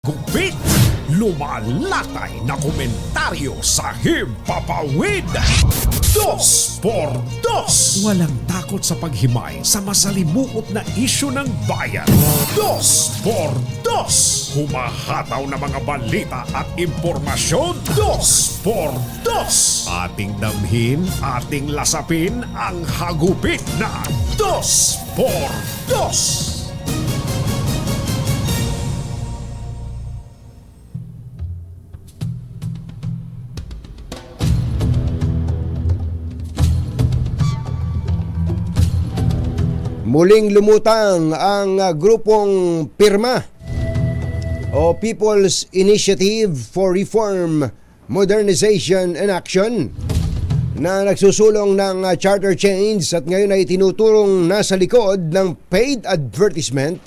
Gupit, lumalatay na komentaryo sa Himpapawid. 2x2. Walang takot sa paghimay sa masalimuot na isyu ng bayan. 2x2. Humahataw na mga balita at impormasyon. 2x2. Ating damhin, ating lasapin ang hagupit na 2x2. Muling lumutang ang grupong PIRMA o People's Initiative for Reform, Modernization and Action na nagsusulong ng charter change at ngayon ay tinuturong nasa likod ng paid advertisement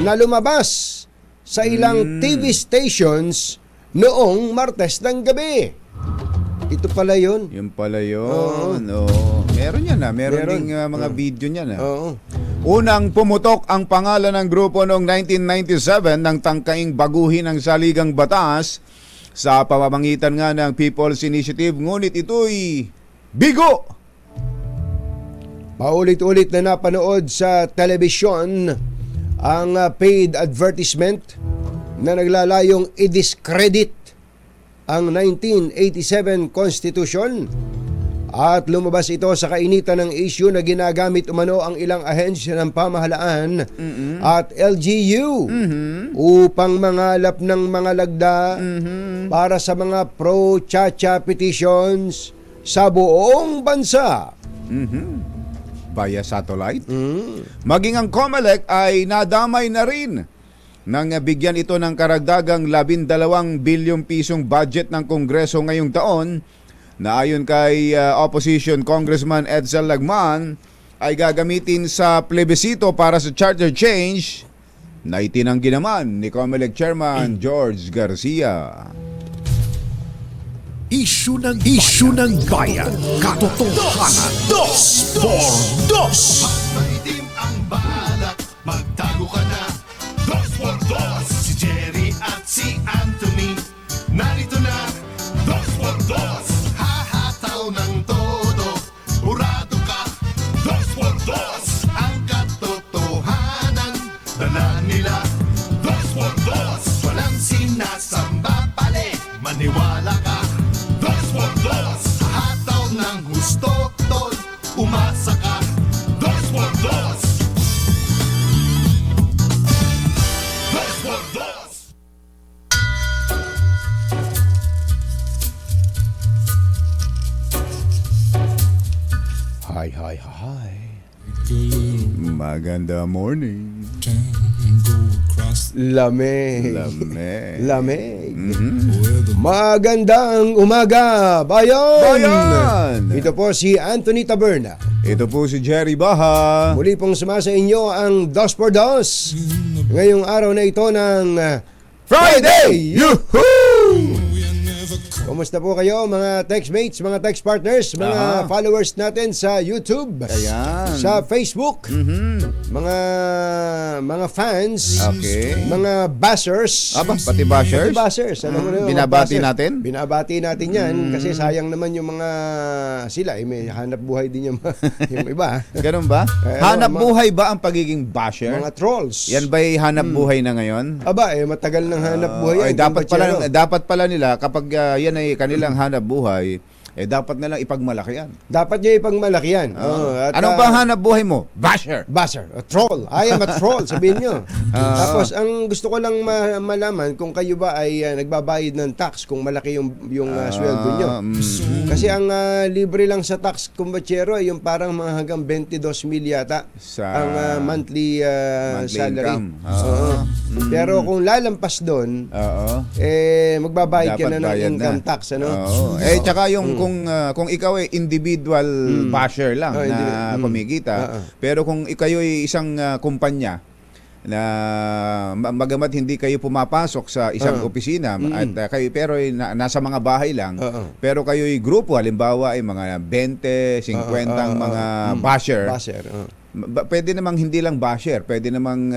na lumabas sa ilang TV stations noong Martes ng gabi. Ito pala yun. Yun pala yun. Oo. Meron yan Meron ding mga video niyan Oo. Unang pumutok ang pangalan ng grupo noong 1997 nang tangkaing baguhin ang saligang batas sa pamamagitan nga ng People's Initiative. Ngunit ito'y bigo! Paulit-ulit na napanood sa telebisyon ang paid advertisement na naglalayong i-discredit ang 1987 Constitution at lumabas ito sa kainitan ng issue na ginagamit umano ang ilang ahensya ng pamahalaan at LGU upang mangalap ng mga lagda para sa mga pro-chacha petitions sa buong bansa. Via satellite. Maging ang COMELEC ay nadamay na rin nang bigyan ito ng karagdagang 12 bilyong pisong budget ng Kongreso ngayong taon na ayon kay Opposition Congressman Edsel Lagman ay gagamitin sa plebisito para sa charter change na itinanggi naman ni COMELEC Chairman George Garcia. Isyu ng bayan. Katotohanan. 2x2. Maitim ang balak, magtago ka na. 2x2. Si Jerry at si Anthony, narito na. 2x2. Hahataw ng todo, urado ka. 2x2. Ang katotohanan, dala nila. 2x2. Walang sinasamba pale, maniwala ka. 2x2. Hataw ng husto, tol, umasa ka. 2x2. Hi. Maganda morning. Lamig. Lamig. Magandang umaga, bayan! Bayan! Ito po si Anthony Taberna. Ito po si Jerry Baha. Muli pong sumasa inyo ang 2x2 ngayong araw na ito ng Friday! Yuhuu! Kumusta po kayo mga textmates, mga text partners, mga followers natin sa YouTube, Ayan. sa Facebook, mga fans, Okay. mga bashers. Pati bashers? Pati bashers. Alam mo na yun, mga Binabati bashers. natin? Binabati natin yan kasi sayang naman yung mga sila, may hanap buhay din yung, yung iba. Ganun ba? Hanap buhay ba ang pagiging basher? Mga trolls. Yan ba'y hanap buhay na ngayon? Aba, matagal nang hanap buhay yan. Dapat pala nila kapag yan ay kanilang hanap buhay, dapat nilang ipagmalaki yan. Dapat niya ipagmalaki yan. Anong bang hanap buhay mo? Basher! Basher, a troll. I am a troll, sabihin nyo. Tapos, ang gusto ko lang malaman kung kayo ba ay nagbabayad ng tax, kung malaki yung sweldo nyo. Kasi ang libre lang sa tax kumbachero ay yung parang mga hanggang 22 mil yata ang monthly salary. Pero kung lalampas doon, magbabayad ka na ng income tax. Ano? Tsaka yung kung ikaw ay individual basher lang na kumikita, pero kung kayo ay isang kumpanya na magamat hindi kayo pumapasok sa isang opisina at kayo pero nasa mga bahay lang, pero kayo ay grupo, halimbawa ay mga 20, 50 mga basher. Pwede namang hindi lang basher, pwede namang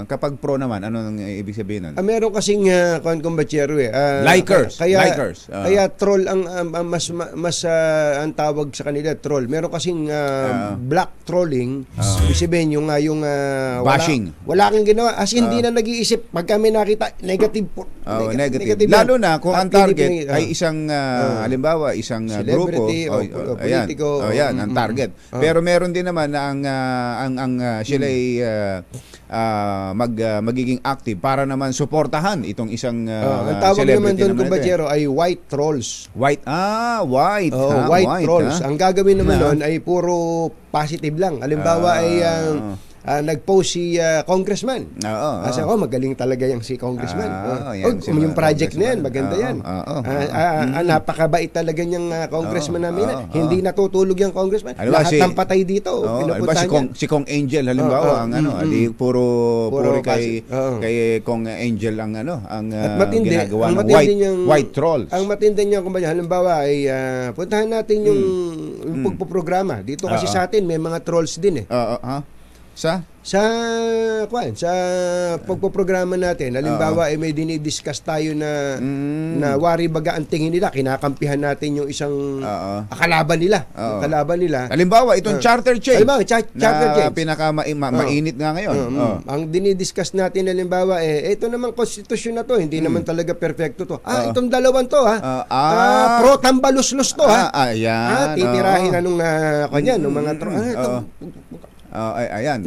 kapag pro naman, ano ang ibig sabihin nun? Meron kasing kumbachero Likers. Kaya Likers. kaya troll ang mas ang tawag sa kanila troll. Meron kasing black trolling. Ibig sabihin yung Bashing. Wala kang ginawa. As in, hindi na nag-iisip. Pag kami nakita negative. Negative. yan. Lalo na kung ang target Pinipili- ay isang halimbawa isang grupo Celebrity o ayan. politiko. Ayan, ang target. Pero meron din naman na ang sila ay magiging active para naman suportahan itong isang ang tawag naman doon, ito. kumbachero, ay white trolls. White. White. White trolls. ha? Ang gagawin naman doon ay puro positive lang. Halimbawa ay nag-post si congressman. Oo. Asa ko, magaling talaga yung si congressman. Yan, si Yung project na yan, congressman. maganda yan. Oo. Napakabait talaga niyang congressman namin. Hindi natutulog yung congressman. Halimbawa, Lahat ng patay dito. Halimbawa, Pinupuntahan si Kong Angel halimbawa ang di puro kay Kong Angel ang ginagawa ng white trolls. Ang matindi niya kung halimbawa ay puntahan natin yung pagpoprograma. Dito kasi sa atin may mga trolls din eh. Sa pagpoprograma natin, halimbawa ay may dinidiscuss tayo na wari baga ang tingin nila, kinakampihan natin yung isang kalaban nila. Yung kalaban nila. Halimbawa, itong charter change. Halimbawa, charter change. Mainit nga ngayon. Ang dinidiscuss natin halimbawa ito naman konstitusyon na to, hindi naman talaga perfecto to. Itong dalawang to pro tambaluslos to Ayan. Titirahin anong kanyan, ng mga ayan,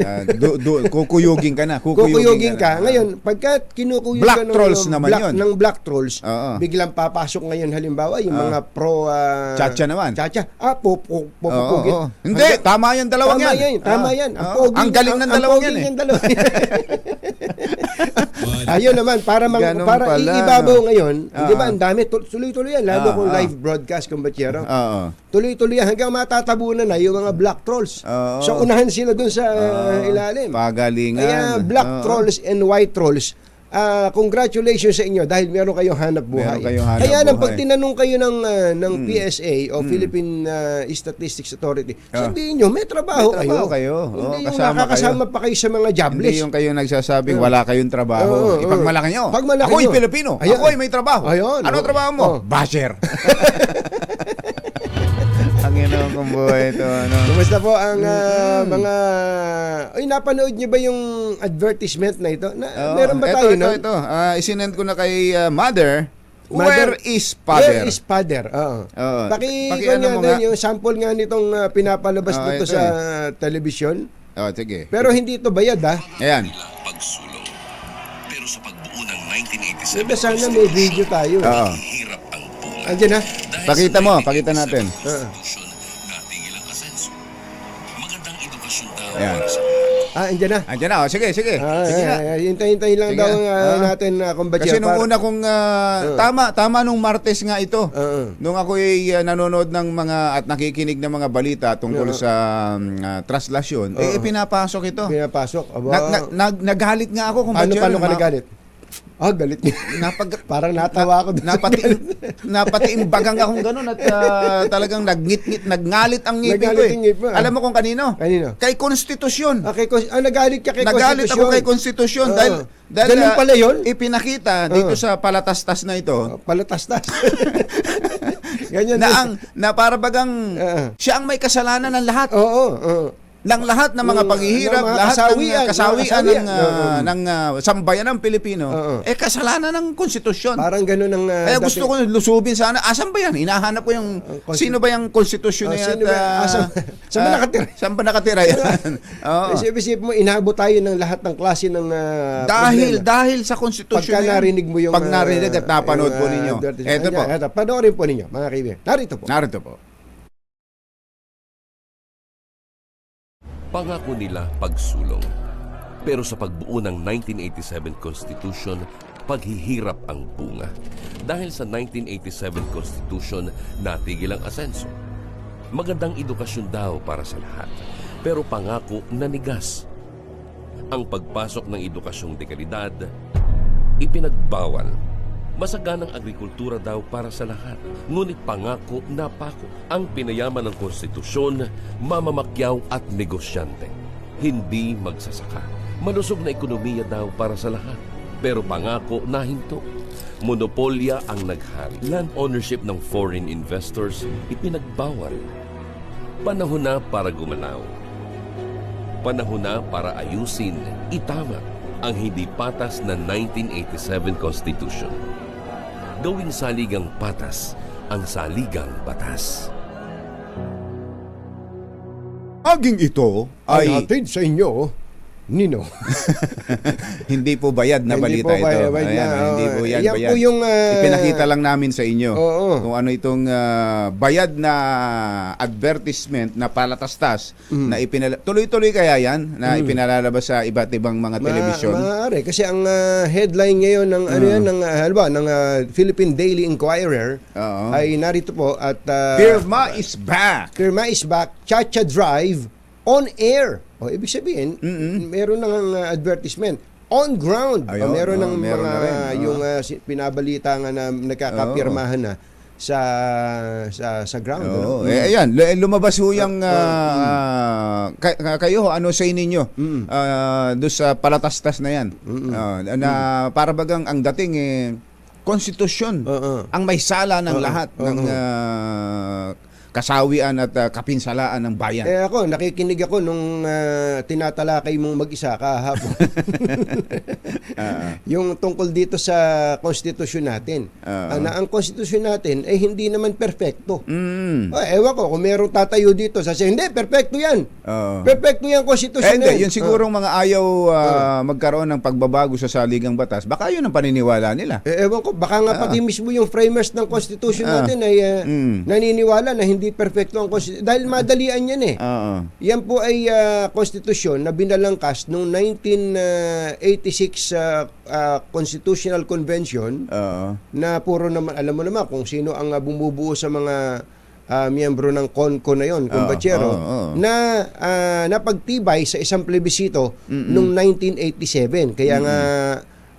kukuyugin ka na. Kukuyugin ka. Ngayon, pagka kinukuyog black ka trolls naman yun. ng black trolls, biglang papasok ngayon halimbawa yung mga pro Chacha naman. Chacha. Pupugin. Hindi, tama yan, dalawang yan. Tama yan. Ang galing ng dalawang yan eh. Ayun naman, para Ganun para pala, iibabaw ngayon, di ba, ang dami, tuloy-tuloy yan, lalo kung live broadcast, kumbachero. Tuloy-tuloy yan, hanggang matatabunan na yung mga black trolls. So, unahan sila dun sa ilalim. Pagalingan. Kaya black trolls and white trolls, congratulations sa inyo dahil meron kayong hanap buhay. Kaya nang pag tinanong kayo ng PSA o Philippine Statistics Authority, sabihin nyo, may trabaho kayo. Hindi yung nakakasama pa kayo sa mga jobless. Hindi yung kayo nagsasabing wala kayong trabaho. Ipagmalaki nyo. Ako'y Pilipino. Ako'y may trabaho. Ano trabaho mo? Basher. Ang ino kong buhay ito. Kumusta po ang mga... napanood niyo ba yung advertisement na ito? Meron ba tayo? Ito. Isinend ko na kay Mother. Where is Father? Where is Father? Pakinggan nga yung sample nga nitong pinapalabas dito sa telebisyon. Sige. Pero hindi ito bayad, Ayan. Pagsulong. Pero sa pagbuo ng 1987, Diba sana may video tayo? hirap ang bunga. Andiyan na? Pakita natin. Constitution, natigil ang asenso. Magandang edukasyon daw Ayan. para sa Andiyan na? Andiyan na. Sige. Sige na. Hintayin lang Sige. daw natin kumbatsya. Kasi nung una kong tama nung Martes nga ito. Nung ako ay nanonood ng mga at nakikinig ng mga balita tungkol sa traslasyon, pinapasok ito. Pinapasok. Nagalit nga ako kung Paano ka nagalit? Galit niya. Parang natawa ako. Napatiimbagang akong ganun at talagang nagngalit ang ngipin ko Nagalit ang ngipin, Alam mo kung kanino? Kanino? Kay Konstitusyon. Nagalit ka kay Nagalit Konstitusyon. ako kay Konstitusyon dahil Ganun pala yun? ipinakita dito sa palatastas na ito Palatastas. Ganyan na para bagang siya ang may kasalanan ng lahat. Oo. Ng lahat ng mga paghihirap, ng mga lahat kasawian, ng kasawian mga ng sambayan ng Pilipino, kasalanan ng konstitusyon. Parang ganun ang... Kaya gusto ko lusubin sana. Asan ba yan? Hinahanap ko yung... Sino ba yung konstitusyon na yan? Saan ba nakatira? Saan ba nakatira yan? Isip mo, inabot tayo ng lahat ng klase ng... Dahil sa konstitusyon Pagka narinig mo yung... Pag narinig at napanood po ninyo. Ito po. Panoorin po ninyo, mga kaibigan. Narito po. Pangako nila pagsulong. Pero sa pagbuo ng 1987 Constitution, paghihirap ang bunga. Dahil sa 1987 Constitution, natigil ang asenso. Magandang edukasyon daw para sa lahat. Pero pangako nanigas. Ang pagpasok ng edukasyong de kalidad, ipinagbawal. Masaganang agrikultura daw para sa lahat. Ngunit pangako na pako. Ang pinayaman ng konstitusyon, mamamakyaw at negosyante. hindi magsasaka. Malusog na ekonomiya daw para sa lahat. Pero pangako na hinto. Monopolya ang naghari. Land ownership ng foreign investors ipinagbawal. Panahon na para gumanaw. Panahon na para ayusin, itama ang hindi patas na 1987 Constitution. Gawing saligang patas ang saligang batas. Aging ito Ay ay hatid sa inyo, Nino. hindi po bayad na Hindi balita po ito. bayad Ayan, na, hindi po yan yan bayad. po yung, Ipinakita lang namin sa inyo Oo. kung ano itong bayad na advertisement na palatastas na tuloy-tuloy kaya yan na ipinalalabas sa iba't ibang mga telebisyon. Maaari kasi ang headline ngayon ng ano yan ng halimbawa ng Philippine Daily Inquirer Oo. ay narito po at Pirma is back. Pirma is back, Chacha Drive on air. O ibig sabihin, meron ng advertisement on ground. Ayun, Meron ng meron mga na rin. yung pinabalita nga na nagkakapirmahan na sa ground. Oo. Ayan, lumabas ho yung kayo, ano say ninyo doon sa palatastas na yan? Na para bagang ang dating konstitusyon ang may sala ng lahat ng kasawian at kapinsalaan ng bayan. Ako, nakikinig ako nung tinatalakay mong mag-isa kahapon. Yung tungkol dito sa konstitusyon natin. Na ang konstitusyon natin ay hindi naman perpekto. Ewan ko, kung merong tatayo dito, sasabihin, hindi, perpekto yan. Perpekto yan konstitusyon Hindi, yan. yun sigurong mga ayaw magkaroon ng pagbabago sa saligang batas. Baka yun ang paniniwala nila. Ewan ko, baka nga pati mismo yung framers ng konstitusyon natin ay naniniwala na hindi perfecto ang konstitusyon. Dahil madalian yan eh. Yan po ay konstitusyon na binalangkas noong 1986 Constitutional Convention na puro naman, alam mo naman kung sino ang bumubuo sa mga miyembro ng CONCO na yon, kumbachero, na napagtibay sa isang plebisito noong 1987. Kaya nga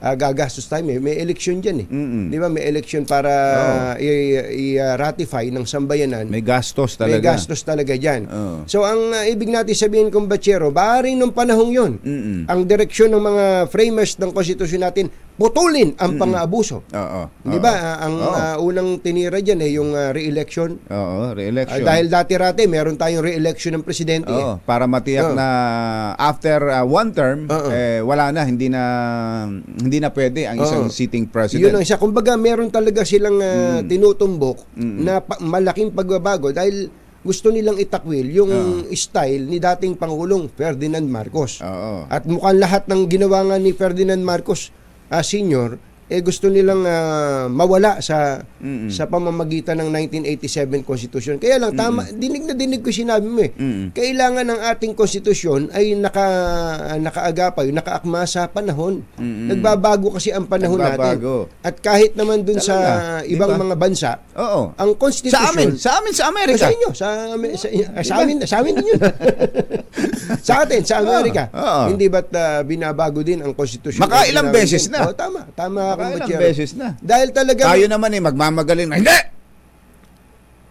gagastos tayo. May election dyan eh. Di ba? May election para i-ratify ng sambayanan. May gastos talaga. May gastos talaga dyan. So, ang ibig natin sabihin, kumbachero, bari nung panahong yon, ang direksyon ng mga framers ng konstitusyon natin, putulin ang pang-aabuso. Di ba? Ang unang tinira dyan yung re-election. Re-election. Dahil dati-rati, meron tayong re-election ng presidente. Para matiyak na after one term, wala na, hindi na pwede ang isang sitting president. Yun ang isa. Kumbaga, meron talaga silang tinutumbok na malaking pagbabago dahil gusto nilang itakwil yung style ni dating Pangulong Ferdinand Marcos. At mukhang lahat ng ginawa nga ni Ferdinand Marcos Senior, gusto nilang mawala sa pamamagitan ng 1987 Constitution. Kaya lang, tama, dinig na dinig ko sinabi mo kailangan ng ating konstitusyon ay nakaagapay, nakaakma sa panahon. Nagbabago kasi ang panahon natin. At kahit naman dun sa ibang mga bansa, ang konstitusyon... Sa amin sa Amerika. Sa inyo, sa amin din yun. Sa atin, sa Amerika. Hindi ba't binabago din ang konstitusyon? Makailang beses na. Tama Ilang beses na. Dahil talaga tayo naman magmamagaling na hindi!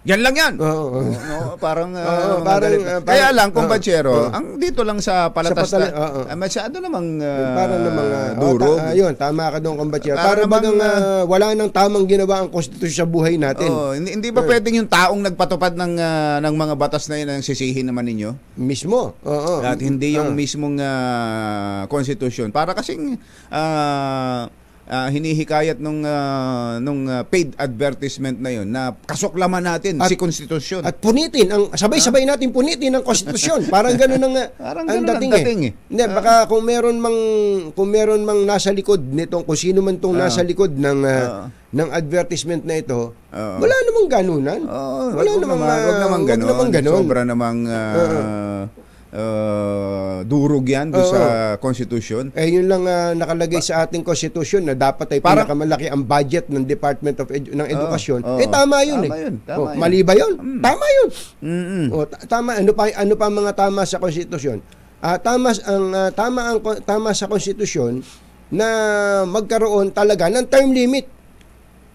Yan lang yan. Parang kaya lang, kumpachero, ang dito lang sa palatastas, masyado namang parang namang durog. Yun, tama ka doon, kumpachero. Para bagang wala nang tamang ginawa ang konstitusyon sa buhay natin. Hindi ba pwedeng yung taong nagpatupad ng mga batas na yun ang sisihin naman ninyo? Mismo. At hindi yung mismong konstitusyon. Para kasing hinihikayat nung paid advertisement na yun na kasoklaman natin si konstitusyon. At punitin sabay-sabay natin punitin ang konstitusyon. Parang ganoon ang dating eh. Hindi, baka kung meron mang nasa likod nitong kung sino man tong nasa likod ng advertisement na ito, wala namang ganunan. Wag namang ganon. Sobra namang durog yan doon sa konstitusyon. Yun lang nakalagay sa ating konstitusyon na dapat ay pinakamalaki ang budget ng Department of ng Edukasyon. Tama yun. Tama yun. Mali ba yun? Tama yun. Tama. Ano pa mga tama sa konstitusyon? Tama sa konstitusyon na magkaroon talaga ng term limit.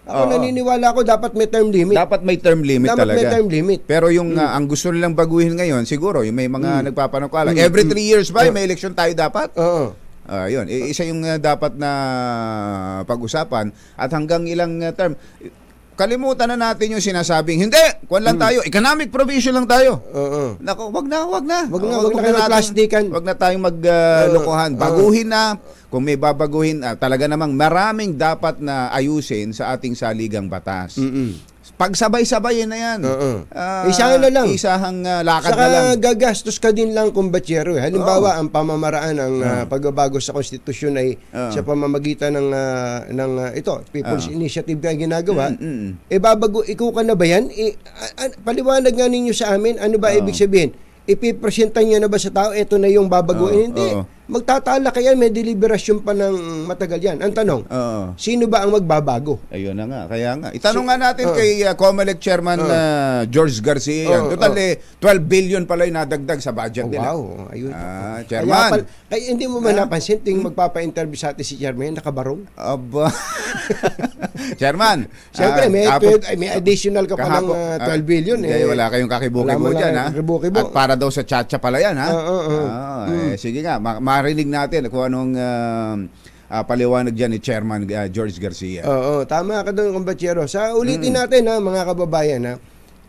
Ako Oo. naniniwala ako dapat may term limit. Dapat may term limit Dapat talaga. may term limit. Pero yung ang gusto nilang baguhin ngayon, siguro, yung may mga nagpapanukala. Every 3 years ba, may election tayo dapat? Oo. Yun, isa yung dapat na pag-usapan at hanggang ilang term. Kalimutan na natin yung sinasabing, hindi, kwan lang tayo, economic provision lang tayo. Oo. Nako, wag na. Wag na kayo plastikan. Wag na tayong maglokohan. Baguhin na. Kung may babaguhin, talaga namang maraming dapat na ayusin sa ating saligang batas. Pagsabay-sabayin na yan. Isahan na lang. Isahang lakad na lang. Saka gagastos ka din lang kumbatsero. Halimbawa, ang pamamaraan ng pagbabago sa konstitusyon ay sa pamamagitan ng ito, People's Initiative na ginagawa. Ikaw ka na ba yan? Paliwanag nga ninyo sa amin, ano ba ibig sabihin? Ipipresenta niyo na ba sa tao, ito na yung babaguhin? Hindi. Magtatala kaya, may deliberasyon pa ng matagal yan. Ang tanong, sino ba ang magbabago? Ayun na nga, kaya nga. Itanong nga natin kay COMELEC Chairman George Garcia yan. Total 12 billion pala yung nadagdag sa budget nila. Wow, ayun. Chairman. Kaya hindi mo man napansin, ting magpapa-interview sa atin si Chairman, nakabarong. Aba. Chairman. Siyempre, may additional ka pa ng 12 billion. Wala kayong kakibukibo dyan, ha? Kibukibo. At para daw sa tchatcha pala yan, ha? Sige nga, marinig natin kung anong paliwanag dyan ni Chairman George Garcia. Oo, tama ka doon, kumbatsero. Sa ulitin natin, mga kababayan,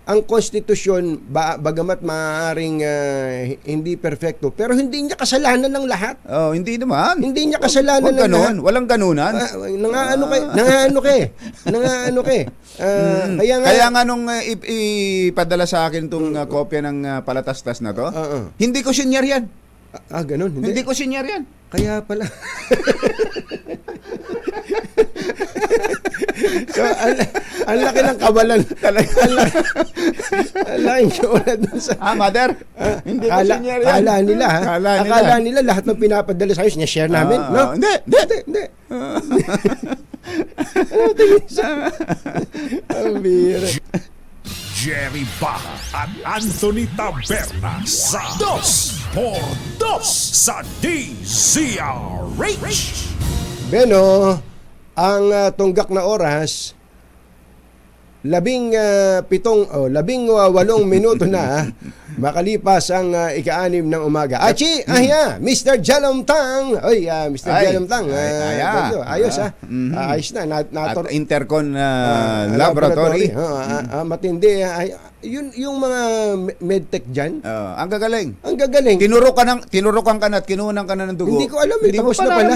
ang konstitusyon, bagamat maaaring hindi perfecto, pero hindi niya kasalanan ng lahat. Hindi naman. Hindi niya kasalanan ng lahat. Walang ganunan. Nangaano ka. Kaya nga nung ipadala sa akin itong kopya ng palatastas na to, hindi ko senior yan. Ganun. Hindi ko senior yan. Kaya pala. So, ang laki ng kabalan. Ang laki ng dun sa... Mother? Hindi ko senior yan. Akala nila lahat ng pinapadala sa ayos, share namin. No? Hindi. Ang bira. Jerry Baja at Anthony Taberna sa 2x2 sa DZRH. Beno, ang tunggak na oras, 18 minuto na makalipas ang ika-6 ng umaga. Achi, Mr. Jalomtang. Mr. Jalomtang. Ayos ayos na. At Intercon Laboratory. Matindi. Yung mga medtech dyan. Ang gagaling. Ang gagaling. Tinurukan ka na at kinunan ka na ng dugo. Hindi ko alam. Hindi tapos mo na pala.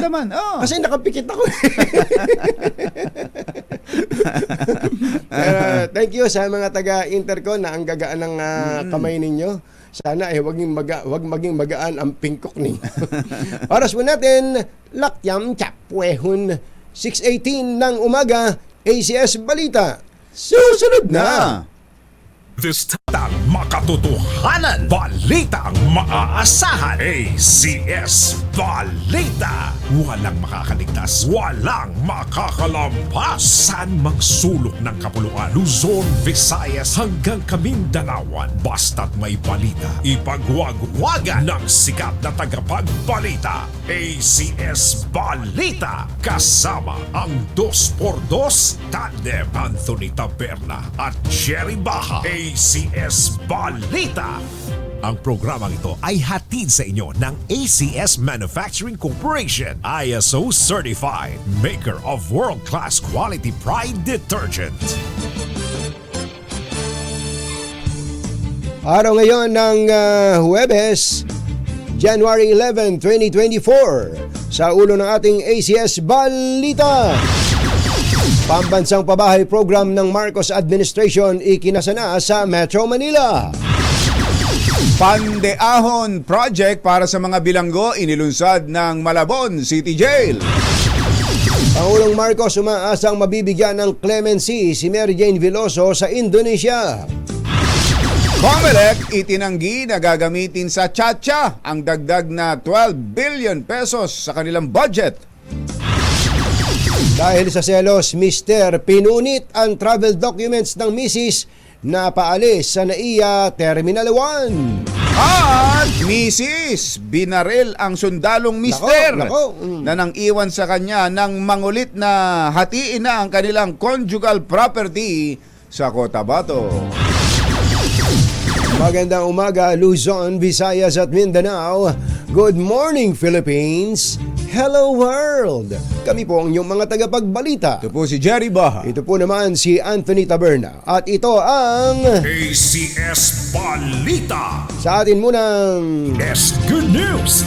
Kasi Kasi nakapikit ako. Thank you sa mga taga-Intercon na ang gagaan ng kamay ninyo. Sana wag maging magaan ang pingkok ninyo. Oras mo natin, Lakyam Chapwehon, 6:18 ng umaga, ACS Balita. Susunod na! This time, makatotohanan, balitang maaasahan, ACS Balita. Walang makakaligtas, walang makakalampas. Saan magsulok ng kapuluan, Luzon, Visayas hanggang Kamindalawan. Basta't may balita, ipagwagwagan ng sikat na tagapagbalita. ACS Balita, kasama ang 2x2 tandem Anthony Taberna at Jerry Baja. ACS Balita. Ang programang ito ay hatid sa inyo ng ACS Manufacturing Corporation, ISO Certified, maker of world-class quality Pride detergent. Araw ngayon ng Huwebes, January 11, 2024. Sa ulo ng ating ACS Balita. Pambansang pabahay program ng Marcos Administration ikinasana sa Metro Manila. Pandeahon project para sa mga bilanggo inilunsad ng Malabon City Jail. Pangulong Marcos umaasang mabibigyan ng clemency si Mary Jane Veloso sa Indonesia. COMELEC itinanggi na gagamitin sa tchatcha ang dagdag na 12 billion pesos sa kanilang budget. Dahil sa selos, Mr. pinunit ang travel documents ng misis na paalis sa NAIA Terminal 1. At Mrs. Binaril ang sundalong mister nako. na nang iwan sa kanya ng mangulit na hatiin na ang kanilang conjugal property sa Cotabato. Magandang umaga, Luzon, Visayas at Mindanao. Good morning, Philippines. Hello, world. Kami po ang inyong mga tagapagbalita. Ito po si Jerry Baha. Ito po naman si Anthony Taberna. At ito ang ACS Balita. sa atin munang S Good News.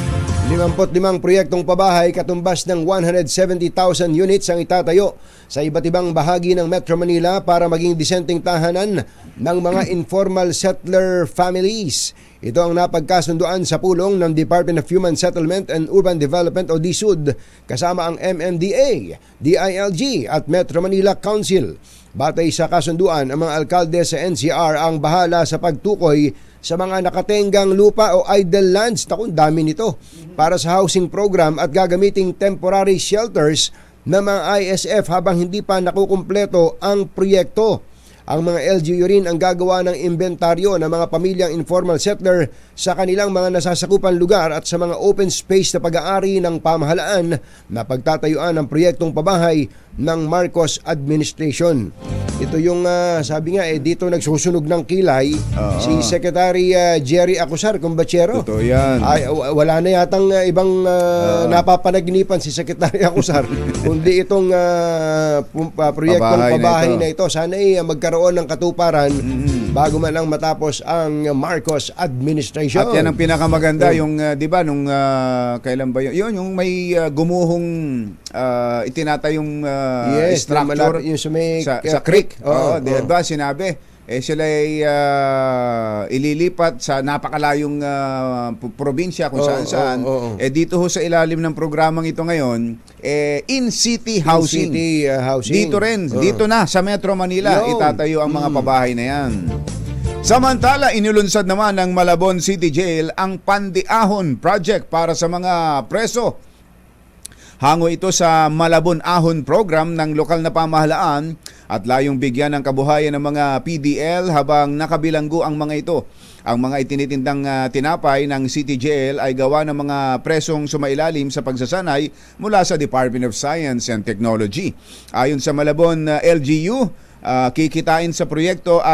55 proyektong pabahay katumbas ng 170,000 units ang itatayo sa iba't ibang bahagi ng Metro Manila para maging disenteng tahanan ng mga informal settler families. Ito ang napagkasunduan sa pulong ng Department of Human Settlement and Urban Development o DSUD kasama ang MMDA, DILG at Metro Manila Council. Batay sa kasunduan, ang mga alkalde sa NCR ang bahala sa pagtukoy sa mga nakatenggang lupa o idle lands. Naku, dami nito. Para sa housing program at gagamiting temporary shelters ng mga ISF habang hindi pa nakukumpleto ang proyekto. Ang mga LGU rin ang gagawa ng inventaryo ng mga pamilyang informal settler sa kanilang mga nasasakupan lugar at sa mga open space na pag-aari ng pamahalaan na pagtatayuan ng proyektong pabahay ng Marcos Administration. Ito yung sabi nga dito nagsusunog ng kilay si Secretary Jerry Acosar, kumbachero. Totoo yan. Ay, wala na yatang ibang napapanaginipan si Secretary Acosar kundi itong proyektong pabahay na ito. Sana magkaroon ng katuparan bago man lang matapos ang Marcos Administration. At yan ang pinakamaganda, yung 'di ba nung kailan ba yun? Yung may gumuhong itinatayong structure yung sa creek. Oo, di ba sinabi sila ay ililipat sa napakalayong probinsya kung saan-saan. Dito ho sa ilalim ng programang ito ngayon, in-city housing. Housing. Dito rin, dito na sa Metro Manila, itatayo ang mga pabahay na yan. Samantala, inulunsad naman ng Malabon City Jail ang Pandiahon Project para sa mga preso. Hango ito sa Malabon Ahon Program ng lokal na pamahalaan at layong bigyan ng kabuhayan ng mga PDL habang nakabilanggo ang mga ito. Ang mga itinitindang tinapay ng City Jail ay gawa ng mga presong sumailalim sa pagsasanay mula sa Department of Science and Technology. Ayon sa Malabon LGU, ang kikitain sa proyekto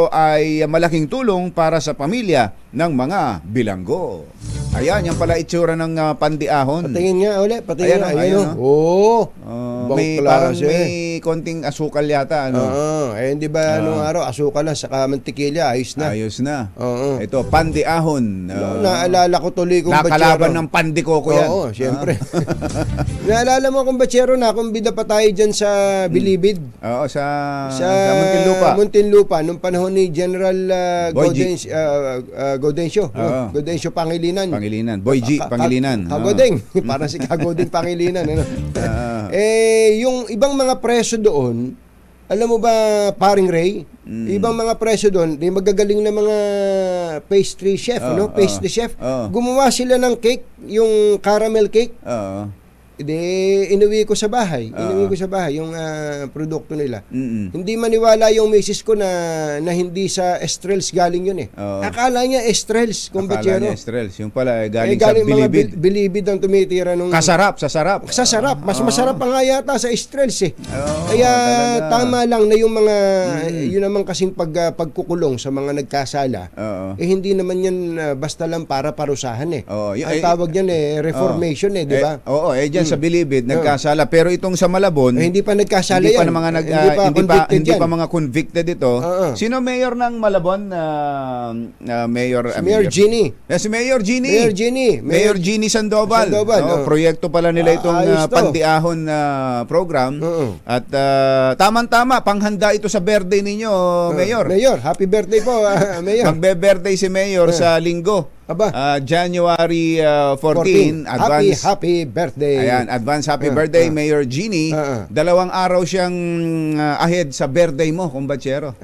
ay malaking tulong para sa pamilya ng mga bilanggo. Ayan, yan pala itsura ng Pandiahon. Patingin nga ulit, patingin nga. Ayan, parang may konting asukal yata. Hindi ba nung araw, asukal lang, saka mantikilya, ayos na. Ayos na. Ito, Pandiahon. Naalala ko tuloy kung nakalaban ng pandikoko yan. Oo, siyempre. Naalala mo kung batsero na, kung bida pa tayo dyan sa Bilibid. Oo, sa Muntinlupa. Muntinlupa, nung panahon ni General Gaudencio. Gaudencio Pangilinan. Boy G. Pangilinan. Kagodeng. Parang si Kagodeng Pangilinan. Ano? Yung ibang mga preso doon, alam mo ba, paring Ray, ibang mga preso doon, may magagaling na mga pastry chef, pastry chef. Gumawa sila ng cake, yung caramel cake. Inuwi ko sa bahay. Yung produkto nila. Hindi maniwala yung misis ko na hindi sa Estrels galing yun Akala niya Estrels, kumbachero. Akala niya Estrels. Yung pala galing sa Bilibid. Mga Bilibid ang tumitira nung... Kasarap, sa sarap. Sa sarap. Mas masarap pa nga yata sa Estrels Kaya tama lang na yung mga... Yun naman kasing pagkukulong sa mga nagkasala. Hindi naman yan basta lang para parusahan Ang tawag yan reformation di ba? Dyan sa Bilibid nagkasala, pero itong sa Malabon hindi pa nagkasala hindi yan. Hindi pa mga convicted ito. Sino mayor ng Malabon? Mayor Ginny. Si Mayor Ginny. Mayor Ginny Sandoval. Proyekto pala nila itong Pandiahon program. At tamang-tama panghanda ito sa birthday ninyo, Mayor. Mayor, happy birthday po, Mayor. Magbe-birthday si Mayor sa Linggo. Aba. January 14, advance. Happy birthday. Ayan, advance happy birthday, Mayor Jeannie. 2 araw siyang ahead sa birthday mo, kumbachero.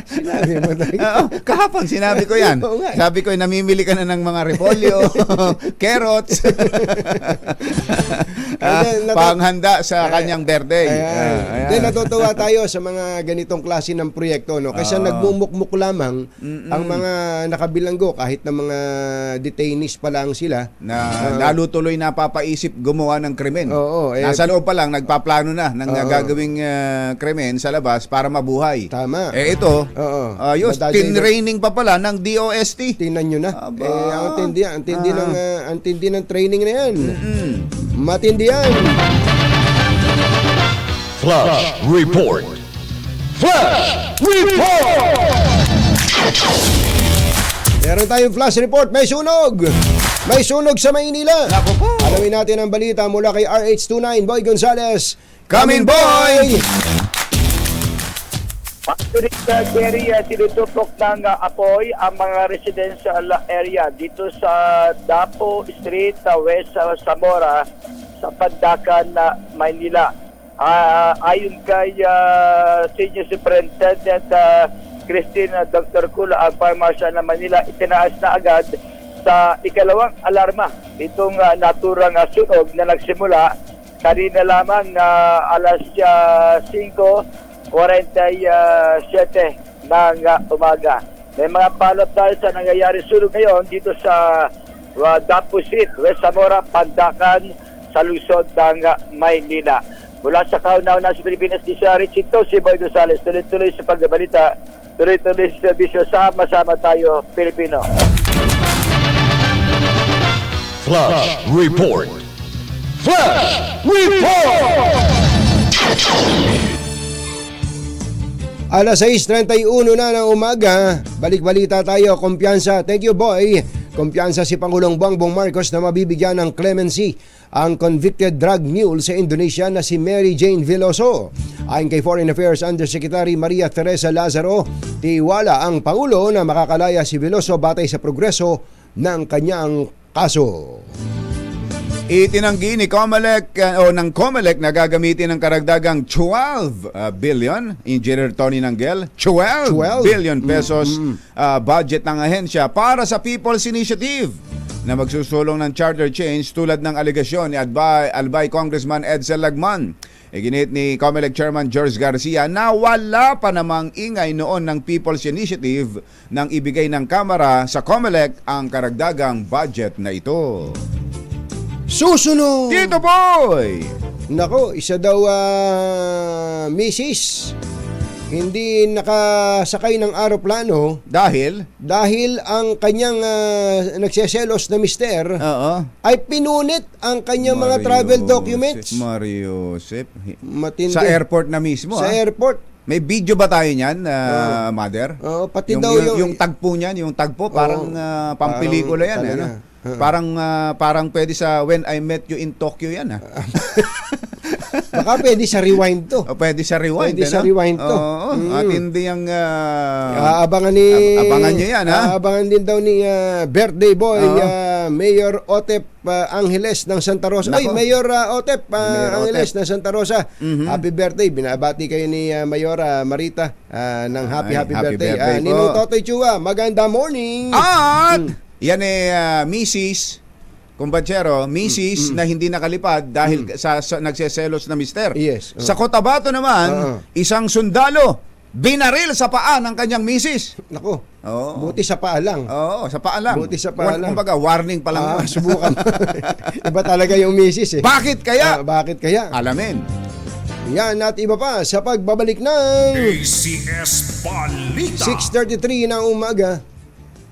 Sinabi mo talaga. Oo, kahapon sinabi ko yan. Oo nga. Sabi ko, namimili ka na ng mga repolyo, carrots, panghanda sa kanyang birthday. Ayan. Then natutuwa tayo sa mga ganitong klase ng proyekto, no? Kasi nagmumukmuk lamang ang mga nakabilanggo kahit na mga detainees pa lang sila Na lalo tuloy napapaisip gumawa ng krimen. Oo, Nasa loob pa lang, nagpaplano na ng gagawing krimen sa labas para mabuhay. Tama. Ito, Oo. tinraining pa pala ng DOST. Tingnan nyo na. Aba. Ang tindi ng training na yan. Matindi yan. Flash Report. Flash Report! Meron tayong flash report. May sunog! May sunog sa Maynila. Naku po. Alamin natin ang balita mula kay RH29 Boy Gonzales. Come in, boy! Actually, sa area, tinutupok ng apoy ang mga residential area dito sa Dapo Street, West Zamora, sa Pandacan, Maynila. Ayon kay Senior Superintendent Christine Dr. Kula, ang Fire Marshal ng Manila, itinaas na agad sa ikalawang alarma itong naturang sunog na nagsimula kanina lamang alas 5:47 ng umaga. May mga palot tayo sa nangyayari sunog ngayon dito sa Dapo Street, West Zamora, Pandacan, sa lungsod ng Maynila. Mula sa kauna-una sa Pilipinas, di sa Richito, si Boy Gonzales, tuloy-tuloy sa pagbabalita, tuloy-tuloy sa servisyo, sama-sama tayo, Pilipino. Flash Report. Flash Report! Alas 6:31 na ng umaga, balik-balita tayo, kumpiyansa. Thank you, boy. Kumpiyansa si Pangulong Bongbong Marcos na mabibigyan ng clemency ang convicted drug mule sa Indonesia na si Mary Jane Veloso. Ayon kay Foreign Affairs Undersecretary Maria Teresa Lazaro, tiwala ang Pangulo na makakalaya si Veloso batay sa progreso ng kanyang kaso. Itinanggi ni Comelec ng Comelec na gagamitin ng karagdagang 12 billion, Engineer Tony Nanggel, 12 billion pesos budget ng ahensya para sa People's Initiative na magsusulong ng charter change tulad ng alegasyon ni Albay Congressman Edsel Lagman. Iginit ni Comelec Chairman George Garcia na wala pa namang ingay noon ng People's Initiative nang ibigay ng Kamara sa Comelec ang karagdagang budget na ito. Susunod! Dito, boy! Nako, isa daw misis hindi nakasakay ng aeroplano Dahil ang kanyang nagseselos na mister ay pinunit ang kanyang mga travel documents. Mario Joseph. Matindi. Sa airport na mismo. Sa airport. May video ba tayo niyan, Mother? Pati yung, daw yung tagpo niyan, yung tagpo, parang pampelikula yan. talaga. Parang pwede sa When I Met You in Tokyo yan. Baka pwede sa rewind to. Pwede sa rewind. Pwede sa rewind to. At hindi yung... Aabangan abangan niyo yan, ha? Aabangan din daw ni birthday boy, Mayor Otep Angeles ng Santa Rosa. Ay, Mayor Otep Angeles ng Santa Rosa. Happy birthday. Binabati kayo ni Mayora Marita ng happy birthday. Ninong Totoy Chua, maganda morning. At yan Mrs. Kumbatsero, Mrs. na hindi nakalipad dahil sa nagseselos na mister. Yes. Sa Cotabato naman, isang sundalo binaril sa paa ng kanyang Mrs. Nako. Oo. Buti sa paa lang. Oo, sa paa lang. Buti sa paa lang. Kumbaga, warning pa lang. Subukan. Iba talaga yung misis eh. Bakit kaya? Bakit kaya? Alamin. Yan at iba pa sa pagbabalik ng ACS Balita. 6:33 ng umaga.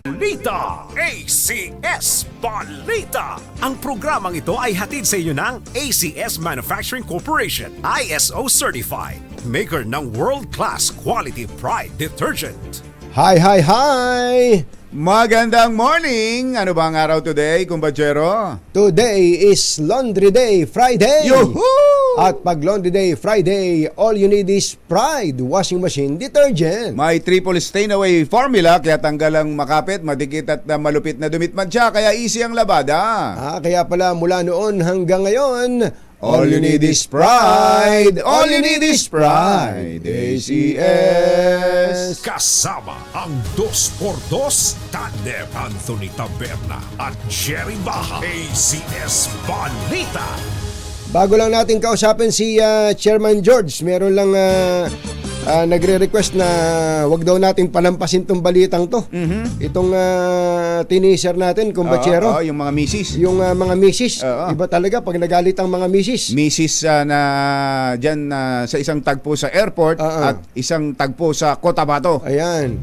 Balita, ACS Balita. Ang programang ito ay hatid sa inyo ng ACS Manufacturing Corporation, ISO Certified, maker ng world-class quality Pride Detergent. Hi! Magandang morning! Ano ba ang araw today, Kumbatsero? Today is Laundry Day, Friday. Yuhuu! At pag Laundry Day Friday, all you need is Pride Washing Machine Detergent. May triple stain away formula kaya tanggal ang makapit, madikit at malupit na dumitmad siya kaya easy ang labada. Kaya pala mula noon hanggang ngayon, all you need is Pride. All you need is Pride. ACS. Kasama ang 2x2 tandem Anthony Taberna at Jerry Baja. ACS Balita. Bago lang natin kausapin si Chairman George, meron lang nagre-request na wag daw natin palampasin tong balitang to. Itong tiniser natin, kumbachero. Yung mga misis. Yung mga misis. Iba talaga pag nagalit ang mga misis. Misis na dyan sa isang tagpo sa airport at isang tagpo sa Cotabato. Ayan.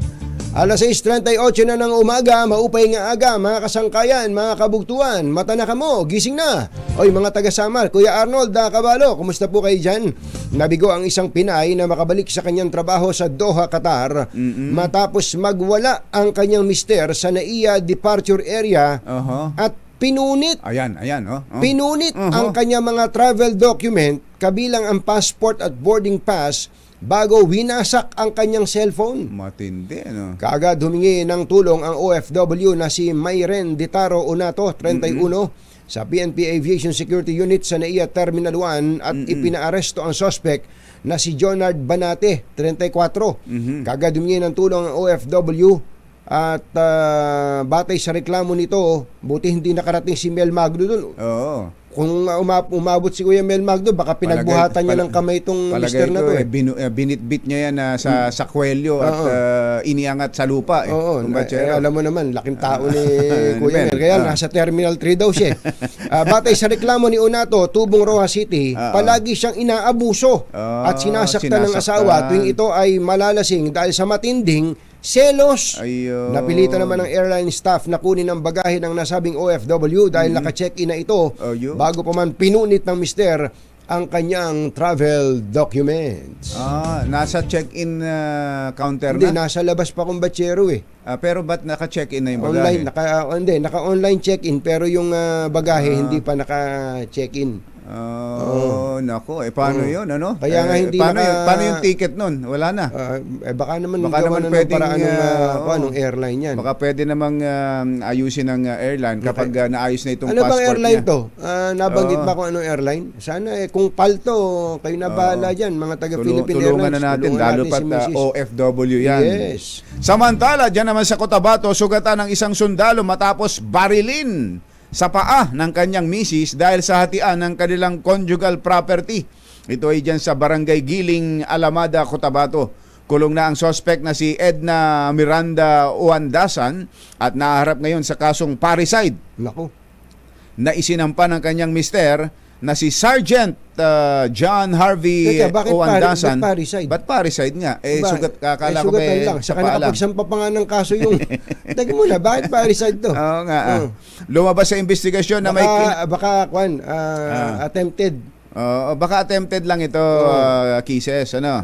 Alas 6:38 na ng umaga, maupay nga aga, mga kasangkayan, mga kabugtuan, mata na kamo, gising na. Oy mga taga-Samar, Kuya Arnold Kabalo, kumusta po kayo dyan? Nabigo ang isang Pinay na makabalik sa kanyang trabaho sa Doha, Qatar matapos magwala ang kanyang mister sa NAIA departure area at pinunit. Ayan. Pinunit ang kanyang mga travel document, kabilang ang passport at boarding pass, bago winasak ang kanyang cellphone. Matindi, ano? Kaagad humingi ng tulong ang OFW na si Mayren Ditaro Unato, 31, sa PNP Aviation Security Unit sa NAIA Terminal 1 at ipinaaresto ang suspect na si Jonard Banate, 34. Kaagad humingi ng tulong ang OFW at batay sa reklamo nito, buti hindi nakarating si Mel Magno doon. Oo. Kung umabot si Kuya Mel Magno, baka pinagbuhatan niya ng kamay itong mister na to. Binitbit niya yan sa kwelyo at iniangat sa lupa. Oo, alam mo naman, laking tao ni Kuya Mel. Kaya nasa Terminal 3 daw siya. Batay sa reklamo ni Unato, Tubong Roa City, palagi siyang inaabuso at sinasaktan ng asawa tuwing ito ay malalasing dahil sa matinding selos. Napilitan naman ng airline staff na kunin ang bagahe ng nasabing OFW dahil naka-check-in na ito bago pa man pinunit ng mister ang kanyang travel documents. Nasa check-in counter Hindi, na? nasa labas pa kung batsero eh. Pero ba't naka-check-in na yung bagahe? Naka-online check-in pero yung bagahe hindi pa naka-check-in. Nako, paano yun, ano? Kaya nga hindi paano yung ticket nun? Wala na. Baka naman pwedeng paraan ng airline yan. Baka pwede namang ayusin ng airline kapag naayos na itong ano passport bang airline niya. To? Nabanggit ba kung anong airline? Sana kung palto, kayo na bahala dyan, mga taga-Philippine Airlines. Tulungan na natin, lalo pat OFW yan. Yes. Samantala, dyan naman sa Cotabato, sugatan ng isang sundalo matapos barilin sa paa ng kanyang misis dahil sa hatian ng kanilang conjugal property. Ito ay dyan sa Barangay Giling, Alamada, Cotabato. Kulong na ang suspect na si Edna Miranda Uandasan at naharap ngayon sa kasong parricide. Naku. Na isinampa ng kanyang mister na si Sergeant John Harvey Uandasan. Ba't parricide? Ba't parricide nga? Sugat, kakala ko sugatan lang. Saka nakapagsampa pa nga ng kaso yung... Teka muna, bakit parricide to? Oo nga. Lumabas sa investigasyon na may... attempted. Baka attempted lang ito, cases, ano?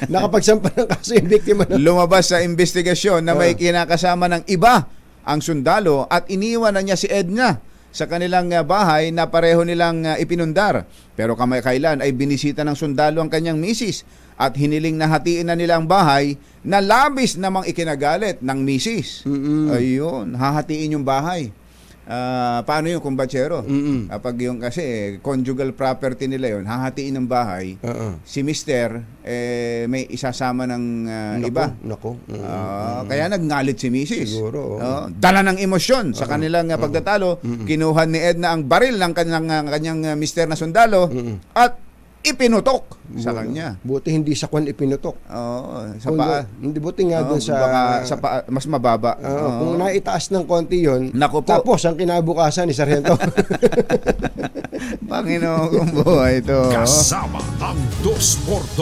Nakapagsampa ng kaso yung biktima na. Lumabas sa investigasyon na may kinakasama ng iba ang sundalo at iniwan na niya si Edna sa kanilang bahay na pareho nilang ipinundar. Pero kamakailan ay binisita ng sundalo ang kanyang misis at hiniling na hatiin na nila ang bahay na labis namang ikinagalit ng misis. Ayun, hahatiin yung bahay. Paano yung kumbachero? Kapag yung kasi conjugal property nila yon, hahatiin ng bahay. Si mister may isasama ng iba. Kaya nagngalit si misis. Siguro. Dala ng emosyon sa kanilang pagtatalo. Kinuha ni Edna ang baril ng kanyang mister na sundalo at ipinutok sa kanya. Buti hindi sa kwan ipinutok. Sa paa. Hindi, buti nga doon sa... Baka sa paa, mas mababa. Kung naitaas ng konti yun, Naku po. tapos ang kinabukasan ni Sargento. Panginoon kong buhay ito. Kasama ang 2x2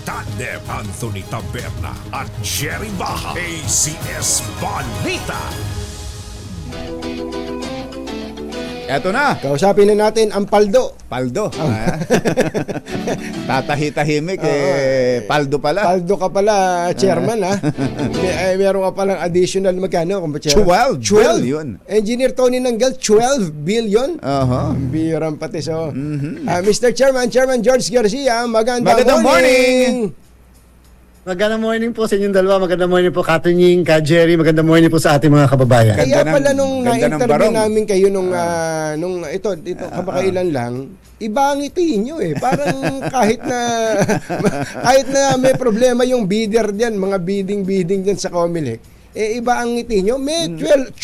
tandem Anthony Taberna at Jerry Baja. ACS Balita. Eto na. Kausapin na natin ang Paldo. Paldo. Tatahi-tahimik paldo pala. Paldo ka pala, chairman, ha? Meron ka palang additional magkano? 12 billion. Engineer Tony Nanggel, 12 billion? Biram pati. So, Mr. Chairman George Garcia, magandang morning! Magandang morning po sa inyong dalawa. Magandang morning po, Katunying, Ka Jerry. Magandang morning po sa ating mga kababayan. Kaya Ganda pala ng- nung ganda ng na-interview barong. namin kayo nung kamakailan lang, iba ang itiin nyo eh. Parang kahit na may problema yung bidder diyan, mga bidding diyan sa Comelec, iba ang ngiti nyo. May 12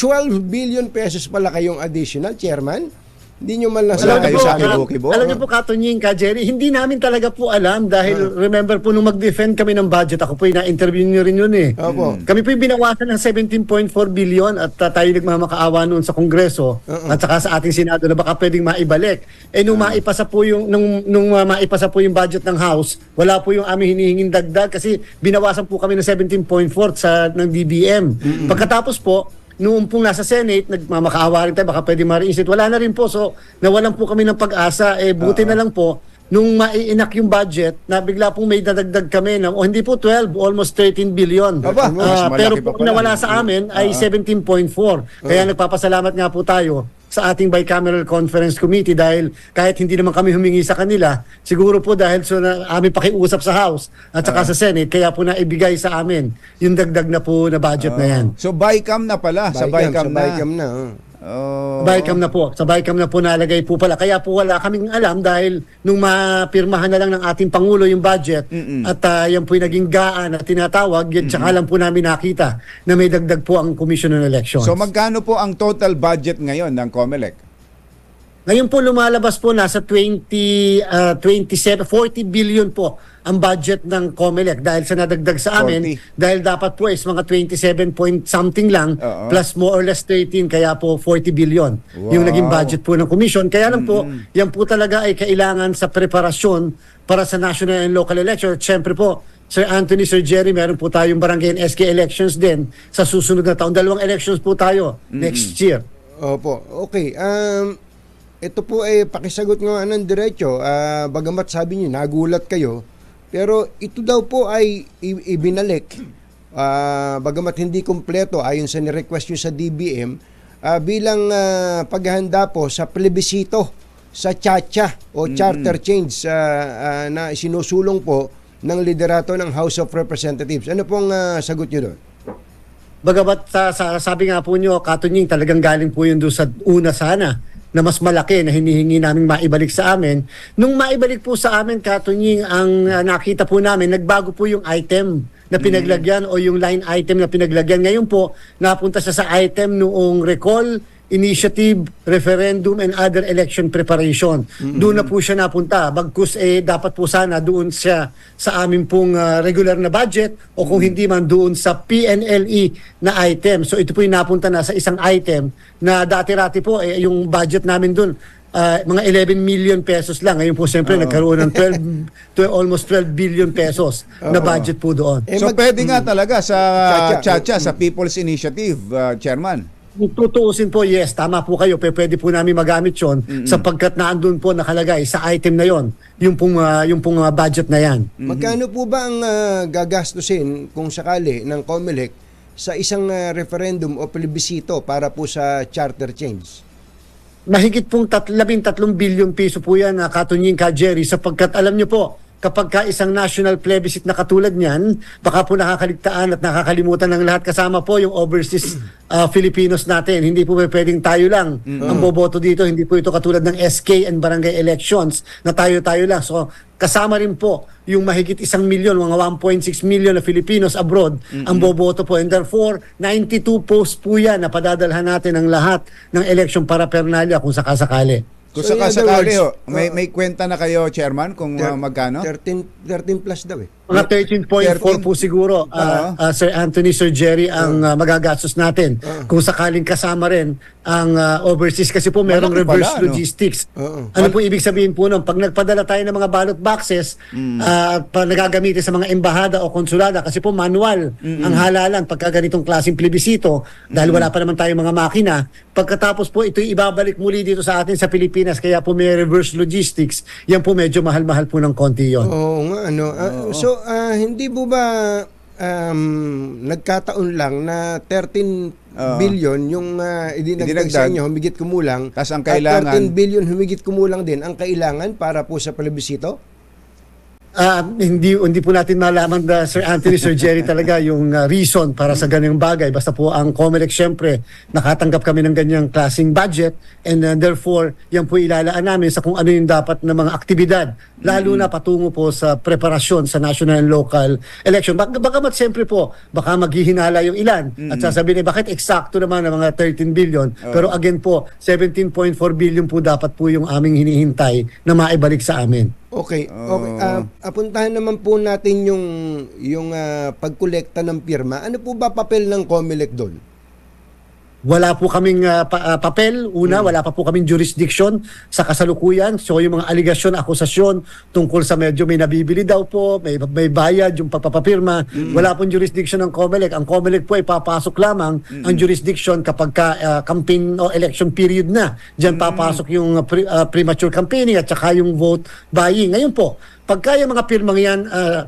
billion pesos pala kayong additional, chairman. Hindi nyo man lang Wala sabi kayo sa sa akin. Kibo-kibo? Alam niyo po, Katunying, Ka Jerry, hindi namin talaga po alam dahil remember po nung mag-defend kami ng budget, ako po yung na-interview niyo rin yun eh. Opo. Kami po yung binawasan ng 17.4 billion at tayo nagmamakaawa noon sa Kongreso at saka sa ating Senado na baka pwedeng maibalik. Nung maipasa po yung maipasa po yung budget ng House, wala po yung aming hinihinging dagdag kasi binawasan po kami ng 17.4 ng DBM. Pagkatapos po, noong pong nasa Senate, nagmamakaawa rin tayo, baka pwede ma-reinstate. Wala na rin po. So, nawalan po kami ng pag-asa. Buti na lang po, nung maiinak yung budget, na bigla pong may dadagdag kami ng, hindi po 12, almost 13 billion. Aba, mas malaki Pero pa po pala. nawala sa amin ay 17.4. Kaya nagpapasalamat nga po tayo sa ating Bicameral Conference Committee dahil kahit hindi naman kami humingi sa kanila, siguro po dahil na aming pakiusap sa House at saka sa Senate, kaya po naibigay sa amin yung dagdag na po na budget na yan. So BICAM na pala. Sa BICAM na. Bicam na. Sa Bicam na po nalagay po pala. Kaya po wala kaming alam dahil nung mapirmahan na lang ng ating Pangulo yung budget at yan po yung naging gaan at tinatawag, yan tsaka lang po namin nakita na may dagdag po ang Commission on Elections. So magkano po ang total budget ngayon ng COMELEC? Ngayon po lumalabas po nasa 40 billion po ang budget ng COMELEC dahil sa nadagdag sa amin 40. dahil dapat po is mga 27 point something lang plus more or less 13 kaya po 40 billion yung naging budget po ng commission. Kaya lang po, yan po talaga ay kailangan sa preparasyon para sa national and local election. Siyempre po, Sir Anthony, Sir Jerry, meron po tayong barangay and SK elections din sa susunod na taon. 2 elections po tayo next year. Opo. Okay. Ito po ay pakisagot nga ng diretso. Bagamat sabi niyo, nagulat kayo. Pero ito daw po ay ibinalik. Bagamat hindi kumpleto ayon sa ni-request nyo sa DBM, bilang paghahanda po sa plebisito sa CHA o Charter Change na sinusulong po ng liderato ng House of Representatives. Ano pong sagot nyo doon? Bagamat sabi nga po nyo, Katunying, talagang galing po yun doon sa una sana na mas malaki na hinihingi namin maibalik sa amin. Nung maibalik po sa amin, Katunying, ang nakita po namin, nagbago po yung item na pinaglagyan o yung line item na pinaglagyan. Ngayon po, napunta siya sa item noong recall, initiative, referendum, and other election preparation. Doon na po siya napunta. Bagkus dapat po sana doon siya sa amin pong regular na budget o kung hindi man doon sa PNLE na item. So ito po yung napunta na sa isang item na dati-rati po yung budget namin doon mga 11 million pesos lang. Ngayon po siyempre nagkaroon ng almost 12 billion pesos na budget po doon. So pwede nga talaga sa CHA, sa People's Initiative, Chairman. Tutuusin po, yes, tama po kayo. Pwede po namin magamit yon sapagkat naandun po nakalagay sa item na yon yung pong budget na yan. Magkano po ba ang gagastusin kung sakali ng COMELEC sa isang referendum o plebisito para po sa charter change? Mahigit pong 13 billion piso po yan, Katunying, Ka Jerry, sapagkat alam nyo po, kapag ka isang national plebiscite na katulad niyan, baka po nakakaligtaan at nakakalimutan ng lahat kasama po yung overseas Filipinos natin. Hindi po pwedeng tayo lang ang boboto dito. Hindi po ito katulad ng SK and barangay elections na tayo-tayo lang. So kasama rin po yung mahigit 1 million, mga 1.6 million na Filipinos abroad ang boboto po. And therefore, 92 posts po yan na padadalhan natin ang lahat ng election paraphernalia kung sakasakali. Kung So, in other sakasakali, words, may kwenta na kayo, Chairman, kung magkano? 13 plus daw eh. Mga 13.4 po siguro, Sir Anthony, Sir Jerry, ang magagastos natin. Kung sakaling kasama rin ang overseas, kasi po merong Malaki reverse pala, no? logistics. Ano po ibig sabihin po nun? Pag nagpadala tayo ng mga ballot boxes, pa nagagamitin sa mga embahada o konsulada, kasi po manual ang halalan pagka ganitong klaseng plebisito, dahil wala pa naman tayong mga makina. Pagkatapos po ito ibabalik muli dito sa atin sa Pilipinas, kaya po may reverse logistics. Yan po medyo mahal-mahal po ng konti yon. Oo nga, ano. So, hindi po ba nagkataon lang na 13 billion yung idinagdag sa inyo, humigit kumulang, Tas ang at kailangan- 13 billion humigit kumulang din ang kailangan para po sa plebisito? Hindi po natin malaman, Sir Anthony, Sir Jerry, talaga yung reason para sa ganyang bagay. Basta po ang COMELEC, syempre, nakatanggap kami ng ganyang klaseng budget, and therefore, yan po ilalaan namin sa kung ano yung dapat na mga aktibidad, lalo na patungo po sa preparasyon sa national and local election. Bagamat siyempre po, baka maghihinala yung ilan at sasabihin, bakit eksakto naman ng mga 13 billion? Pero again po, 17.4 billion po dapat po yung aming hinihintay na maibalik sa amin. Okay. Apuntahan naman po natin yung pagkolekta ng pirma. Ano po ba papel ng COMELEC doon? Wala po kaming papel. Wala pa po kaming jurisdiction sa kasalukuyan. So yung mga aligasyon, akusasyon tungkol sa medyo may nabibili daw po, may bayad yung pagpapapirma. Wala pong jurisdiction ng COMELEC. Ang COMELEC po ay papasok lamang ang jurisdiction kapag campaign o election period na. Diyan papasok yung premature campaigning at saka yung vote buying. Ngayon po, pagka yung mga pirmang yan,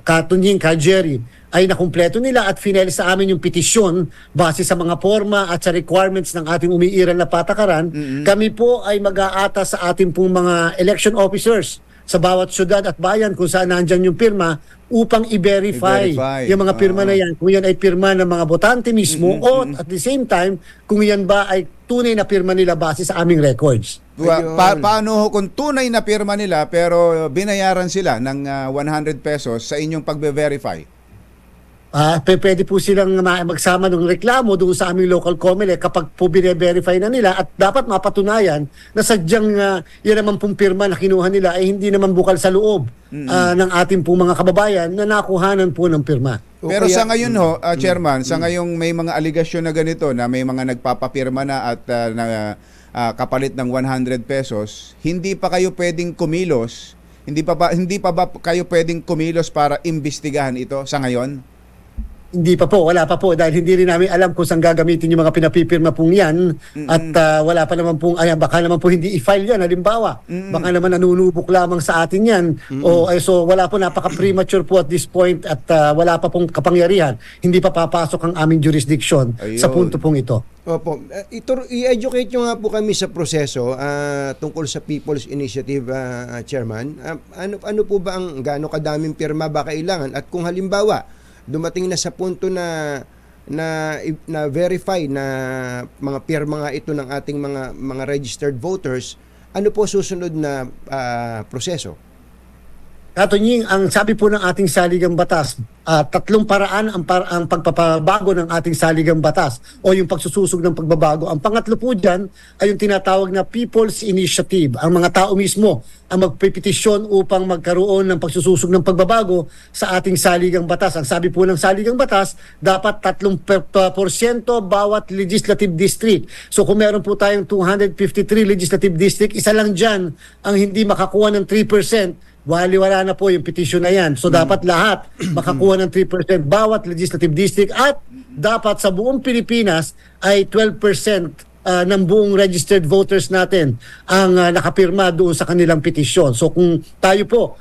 Katunying, Jerry, ay nakumpleto nila at final sa amin yung petisyon base sa mga forma at sa requirements ng ating umiiral na patakaran, kami po ay mag-aata sa ating pong mga election officers sa bawat syudad at bayan kung saan nandyan yung pirma upang i-verify yung mga pirma na yan. Kung yan ay pirma ng mga botante mismo o at the same time, kung yan ba ay tunay na pirma nila base sa aming records. Paano kung tunay na pirma nila pero binayaran sila ng 100 pesos sa inyong pagbe-verify? Pwede po silang magsama ng reklamo doon sa aming local COMELEC kapag po bine-verify na nila at dapat mapatunayan na sadyang yan naman pong pirma na kinuha nila ay hindi naman bukal sa loob ng ating pong mga kababayan na nakuhanan po ng pirma. Pero sa ngayon Chairman, sa ngayong may mga aligasyon na ganito na may mga nagpapapirma na at kapalit ng 100 pesos, hindi pa kayo pwedeng kumilos? Hindi pa ba kayo pwedeng kumilos para imbestigahan ito sa ngayon? Hindi pa po, wala pa po dahil hindi rin namin alam kung saan gagamitin yung mga pinapipirma pong yan at wala pa naman pong, baka naman po hindi i-file yan, halimbawa. Baka naman nanunubok lamang sa atin yan. So wala po, napaka-premature po at this point at wala pa pong kapangyarihan. Hindi pa papasok ang aming jurisdiction sa punto pong ito. Opo. I-educate nyo nga po kami sa proseso tungkol sa People's Initiative, Chairman. Ano po ba ang gaano kadaming pirma ba kailangan? At kung halimbawa, dumating na sa punto na verify na mga pirma nga ito ng ating mga registered voters, ano po susunod na proseso? Katunying, ang sabi po ng ating saligang batas, tatlong paraan ang pagpapabago ng ating saligang batas o yung pagsususog ng pagbabago. Ang pangatlo po dyan ay yung tinatawag na People's Initiative. Ang mga tao mismo ang magpepetisyon upang magkaroon ng pagsususog ng pagbabago sa ating saligang batas. Ang sabi po ng saligang batas, dapat 3% bawat legislative district. So kung meron po tayong 253 legislative district, isa lang dyan ang hindi makakuha ng 3%. Wala na po yung petition na yan. So dapat lahat makakuha ng 3% bawat legislative district at dapat sa buong Pilipinas ay 12% ng buong registered voters natin ang nakapirma doon sa kanilang petisyon. So kung tayo po,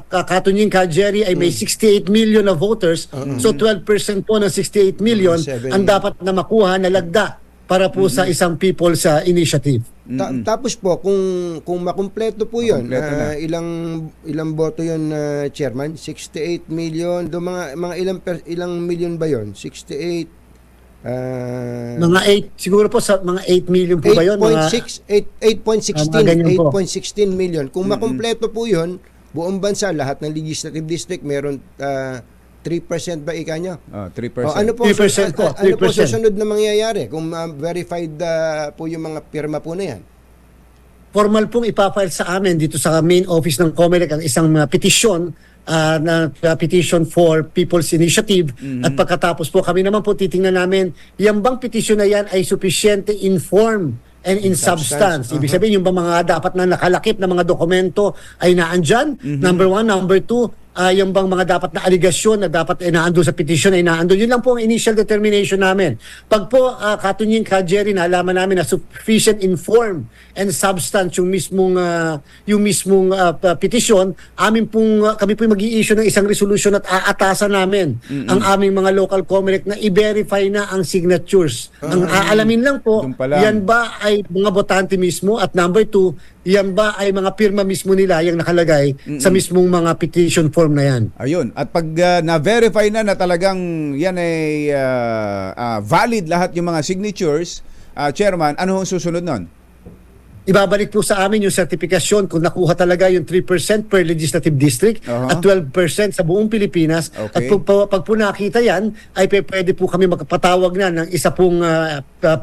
Katunying, Jerry, ay may 68 million na voters, so 12% po ng 68 million ang dapat na makuha na lagda para po sa isang People's Initiative. Tapos po kung makumpleto po 'yon, ilang boto 'yon, Chairman? 68 million, do mga ilang million ba 'yon? 68 mga 8 siguro po, sa mga 8 million po ba 'yon? 8.16 million. Kung makumpleto po 'yon, buong bansa, lahat ng legislative district meron 3% ba ika nyo? 3%. Ano po 3% po, 3%. Ano po susunod na mangyayari kung verified po yung mga pirma po na yan? Formal pong ipafile sa amin dito sa main office ng COMELEC ang isang petisyon petition for People's Initiative. At pagkatapos po, kami naman po titingnan namin, yung bang petition na yan ay sufficiente in form and in substance. Ibig sabihin, yung ba mga dapat na nakalakip na mga dokumento ay naandyan? Number one. Number two, yung bang mga dapat na aligasyon na dapat inaando sa petition ay inaando. Yun lang po ang initial determination namin. Pag po katunying ka, Jerry, naalaman namin na sufficient in form and substance yung mismong petition, kami po mag-i-issue ng isang resolution at aatasan namin ang aming mga local COMELEC na i-verify na ang signatures. Ang aalamin lang po, Doon pa lang. yan ba ay mga botante mismo, at number two, yan ba ay mga pirma mismo nila yung nakalagay sa mismong mga petition form na yan. Ayun. At pag na-verify na talagang yan ay valid lahat yung mga signatures, Chairman, ano ang susunod nun? Ibabalik po sa amin yung sertifikasyon kung nakuha talaga yung 3% per legislative district at 12% sa buong Pilipinas. Okay. At pag po nakita yan, ay pwede po kami magpatawag na ng isa pong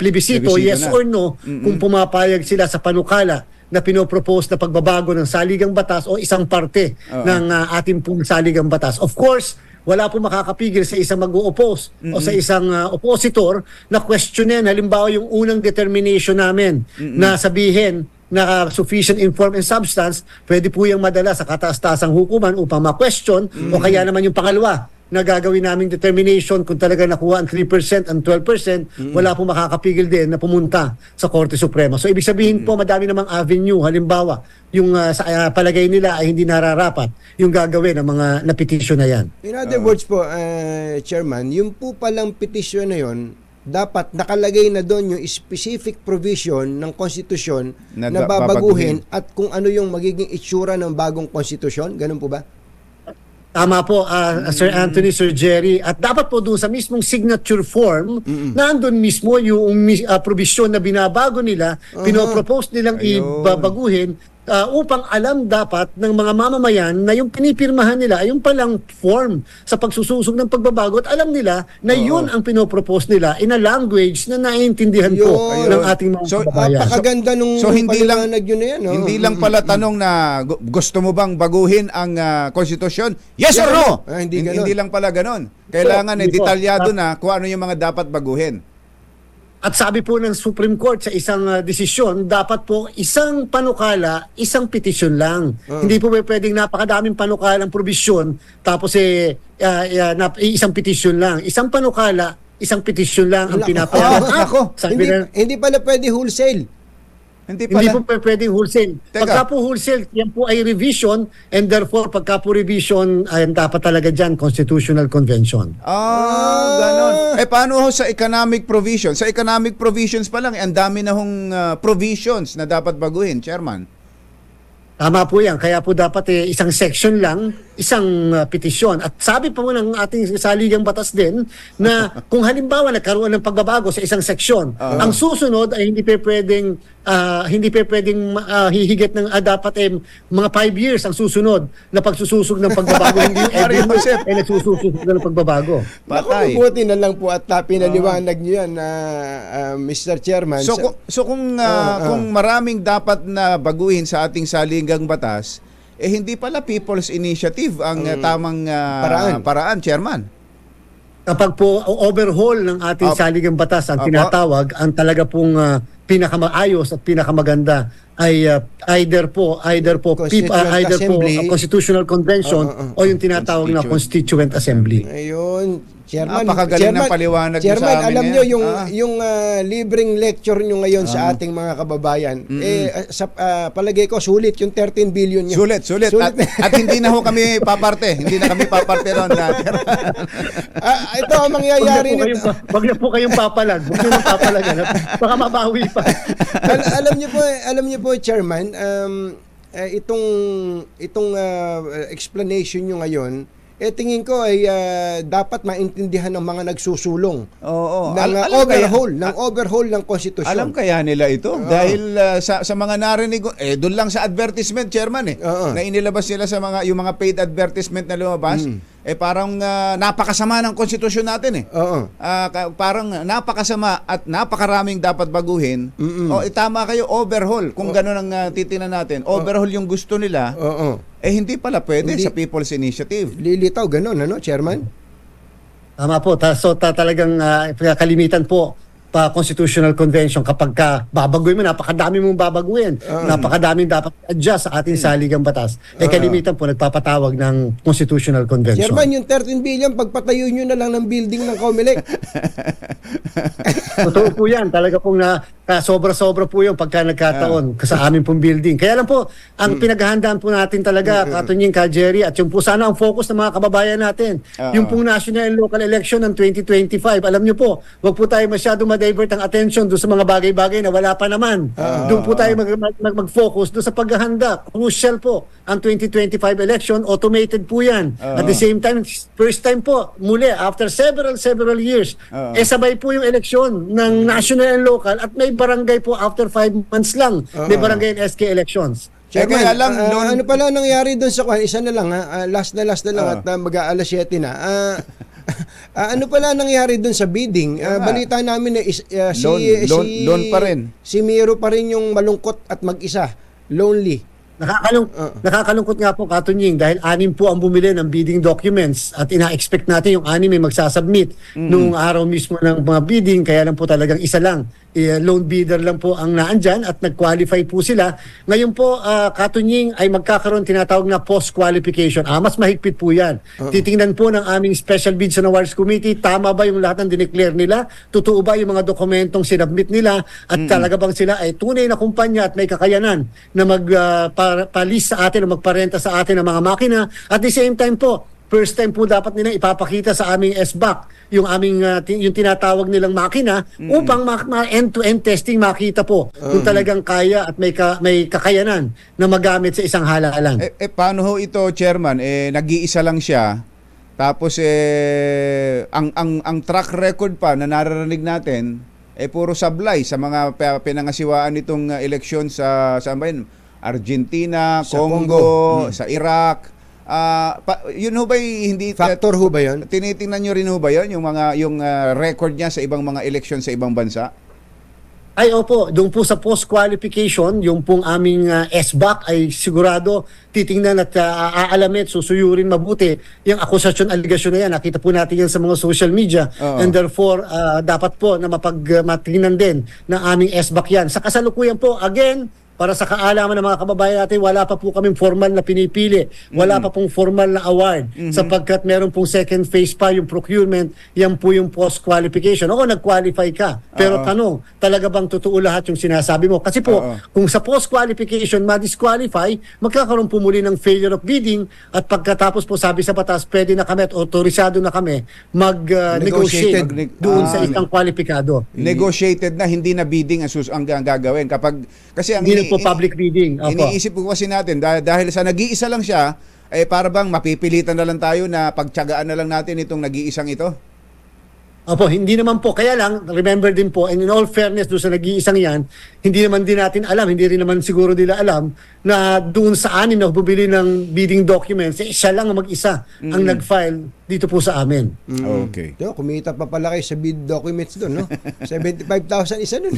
plebiscito, yes na. or no, kung pumapayag sila sa panukala na pinopropose na pagbabago ng saligang batas o isang parte ng ating pong saligang batas. Of course, wala po makakapigil sa isang mag-o-oppose o sa isang oppositor na questionin halimbawa yung unang determination namin na sabihin na sufficient in form and substance, pwede po yung madala sa kataas-taasang hukuman upang ma-question o kaya naman yung pangalawa na gagawin naming determination kung talaga nakuha ang 3% and 12%, wala po makakapigil din na pumunta sa Korte Suprema. So ibig sabihin po, madami namang avenue. Halimbawa, yung sa palagay nila ay hindi nararapat yung gagawin ng mga na-petition na yan. In other words po, Chairman, yung po palang petition na yon, dapat nakalagay na doon yung specific provision ng konstitusyon Na na babaguhin at kung ano yung magiging itsura ng bagong konstitusyon. Ganun po ba? Tama po, Sir Anthony, Sir Jerry. At dapat po doon sa mismong signature form, nandun mismo yung provision na binabago nila, pinopropose nilang Ayun. ibabaguhin upang alam dapat ng mga mamamayan na yung pinipirmahan nila ay yung palang form sa pagsususog ng pagbabago at alam nila na yun ang pinopropose nila in a language na naiintindihan po Yun. ng ating mga So, kababayan. Napakaganda nung So, hindi lang- paliwanag yun na yan. No? Hindi lang pala tanong na gusto mo bang baguhin ang konstitusyon? Yes or no? Hindi ganun. Hindi lang pala ganon. Kailangan Hindi po. detalyado na kung ano yung mga dapat baguhin. At sabi po ng Supreme Court sa isang desisyon, dapat po isang panukala, isang petition lang. Hindi po pwedeng napakadaming panukalang probisyon tapos isang petition lang. Isang panukala, isang petition lang ang pinapayagan. Ako. Sabi na, Hindi pala pwede wholesale. Hindi hindi pala. po pwedeng wholesale. Teka. Pagka po wholesale, yan po ay revision and therefore pagka po revision, ay dapat talaga dyan constitutional convention. Ganon. Paano ho sa economic provisions? Sa economic provisions pa lang, ang dami na hong provisions na dapat baguhin, Chairman. Tama po yan. Kaya po dapat isang section lang, isang petisyon. At sabi pa mo ng ating saligang batas din na kung halimbawa nagkaroon ng pagbabago sa isang seksyon, ang susunod ay hindi pa pwedeng hihigit ng dapat mga 5 years ang susunod na pagsususog ng pagbabago. Hindi yung every Mario month Joseph. ay nagsususog na ng pagbabago. Patay. Naku, buti na lang po at pinaliwanag niyo yan, Mr. Chairman. So kung maraming dapat na baguhin sa ating saligang batas, hindi pala People's Initiative ang tamang paraan, Chairman. Kapag po overhaul ng ating saligang batas ang tinatawag, ang talaga pong pinakamaayos at pinakamaganda ay either po Constitutional Convention o yung tinatawag na Constituent Assembly. Ayun, Chairman. Napakagaling ng paliwanag niyo Chairman, sa amin alam ngayon. niyo yung libreng lecture niyo ngayon sa ating mga kababayan. Sa palagay ko sulit yung 13 billion niyo. Sulit. At hindi na ho kami paparte. Hindi na kami paparte ron. Ito ang mangyayari nito. Wag na po kayong papalag. Wag niyo nang papalagan. Baka mabawi pa. alam niyo po, Chairman, itong explanation niyo ngayon, tingin ko ay dapat maintindihan ng mga nagsusulong Oo. ng overhaul ng konstitusyon. Alam kaya nila ito dahil sa mga narinig doon lang sa advertisement, Chairman Oo. na inilabas nila sa yung mga paid advertisement na lumabas parang napakasama ng konstitusyon natin eh. Oo. Parang napakasama at napakaraming dapat baguhin. Tama kayo, overhaul. Kung gano'n ang titingnan natin, overhaul yung gusto nila, Oo. hindi pala pwede Hindi. sa People's Initiative. Lilitaw ganun, ano, Chairman? Tama po. Talagang kalimitan po pa Constitutional Convention kapag babaguhin mo, napakadami mong babaguhin. Napakadaming dapat adjust sa ating saligang batas. Kalimitan po nagpapatawag ng Constitutional Convention. Chairman, yung 13 billion, pagpatayo nyo na lang ng building ng COMELEC. Totoo po yan. Talaga pong sobra-sobra po yung pagka nagkataon sa aming pong building. Kaya lang po, ang pinaghahandaan po natin talaga, Katunying, Ka Jerry, at yung po sana ang focus ng mga kababayan natin. Yung pong national and local election ng 2025. Alam nyo po, wag po tayo masyado ma-divert ang attention doon sa mga bagay-bagay na wala pa naman. Doon po tayo mag-focus doon sa paghahanda. Crucial po ang 2025 election. Automated po yan. At the same time, first time po, muli, after several years, sabay po yung eleksyon ng national and local at may barangay po after 5 months lang. May barangay and SK elections. Chairman, kaya lang, ano pala nangyari doon sa kwan? Isa na lang, ha? Last na lang at mag-aalas 7 na. Ano pala nangyari doon sa bidding? Balita namin na Loan pa rin. Si Miro pa rin yung malungkot at mag-isa. Lonely. Nakakalungkot nga po, Katunying, dahil 6 po ang bumili ng bidding documents at ina-expect natin yung 6 ay magsasubmit nung araw mismo ng mga bidding, kaya lang po talagang isa lang. Loan bidder lang po ang naandyan at nag-qualify po sila. Ngayon po, Katunying, ay magkakaroon tinatawag na post-qualification. Mas mahigpit po yan. Titingnan po ng aming Special Bids and Awards Committee, tama ba yung lahat ng dineclare nila? Totoo ba yung mga dokumentong sinubmit nila? At talaga bang sila ay tunay na kumpanya at may kakayanan na palis sa atin o magparenta sa atin ng mga makina? At the same time po, first time po dapat nila ipapakita sa aming SBAC yung aming yung tinatawag nilang makina upang end-to-end testing makita po kung talagang kaya at may kakayanan na magamit sa isang halalan. Paano ho ito, Chairman? Nag-iisa lang siya. Tapos ang track record pa na naririnig natin puro sablay sa mga pinangasiwaan nitong eleksyon sa Argentina, Sa Congo, sa Iraq. Yun ho ba hindi Factor ho ba yun? tinitingnan nyo rin ho ba yun yung record niya sa ibang mga eleksyon sa ibang bansa? Ay opo, doon po sa post-qualification, yung pong aming SBAC ay sigurado titingnan at aalamin, susuyurin mabuti yung akusasyon, aligasyon na yan. Nakita po natin yan sa mga social media. And therefore, dapat po na matingnan din ng aming SBAC yan. Sa kasalukuyan po, again, para sa kaalaman ng mga kababayan natin, wala pa po kaming formal na pinipili. Wala pa pong formal na award. Sapagkat meron pong second phase pa yung procurement, yan po yung post-qualification. Oo, nag-qualify ka. Pero tanong, talaga bang totoo lahat yung sinasabi mo? Kasi po, kung sa post-qualification ma-disqualify, magkakaroon po muli ng failure of bidding at pagkatapos po sabi sa batas, pwede na kami at otorisado na kami mag-negotiate doon sa isang kwalipikado. Negotiated na, hindi na bidding ang gagawin. Kasi ang Hindi po public bidding. Opo. Iniisip ko kasi natin dahil sa nag-iisa lang siya, para bang mapipilitan na lang tayo na pagtiyagaan na lang natin itong nag-iisang ito? Opo, hindi naman po. Kaya lang, remember din po, and in all fairness doon sa nag-iisang yan, hindi naman din natin alam, hindi rin naman siguro nila alam na doon sa anin na bubili ng bidding documents, siya lang ang mag-isa ang nag-file dito po sa amin. Okay. Kumita pa pala kayo sa bid documents doon, no? 75,000 isa nun.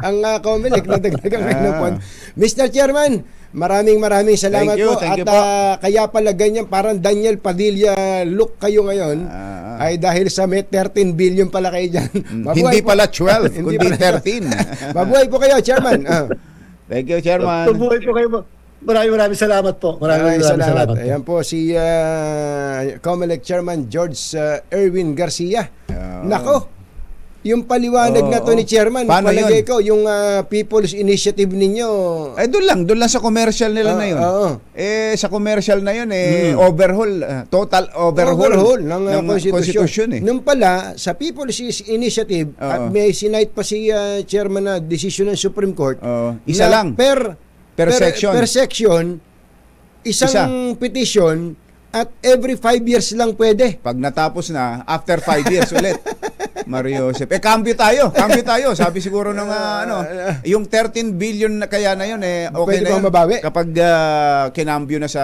Ang COMELEC na dagdagang ng Mr. Chairman, maraming salamat Thank you po. At kaya pala ganyan, parang Daniel Padilla look kayo ngayon ay dahil sa may 13 billion pala kayo dyan. Hindi pala 12, kundi 13. Mabuhay po kayo, Chairman. Thank you, Chairman. Mabuhay po kayo. Maraming salamat po. Maraming salamat. Ayan po si COMELEC Chairman George Erwin Garcia. Nako, yung paliwanag na to ni Chairman, paano palagay yun? ko, yung People's Initiative ninyo. Doon lang sa commercial nila na yun. Sa commercial na yun, overhaul, total overhaul ng Constitution. Nung pala, sa People's Initiative, at may sinight pa si Chairman na decision ng Supreme Court, isa na lang. Per section, isang petition at every 5 years lang pwede. Pag natapos na, after 5 years ulit. Mario Josep. Cambio tayo. Sabi siguro ng yung 13 billion na kaya na yun okay Pwede na bang yun. mabawi? Kapag kinambyo na sa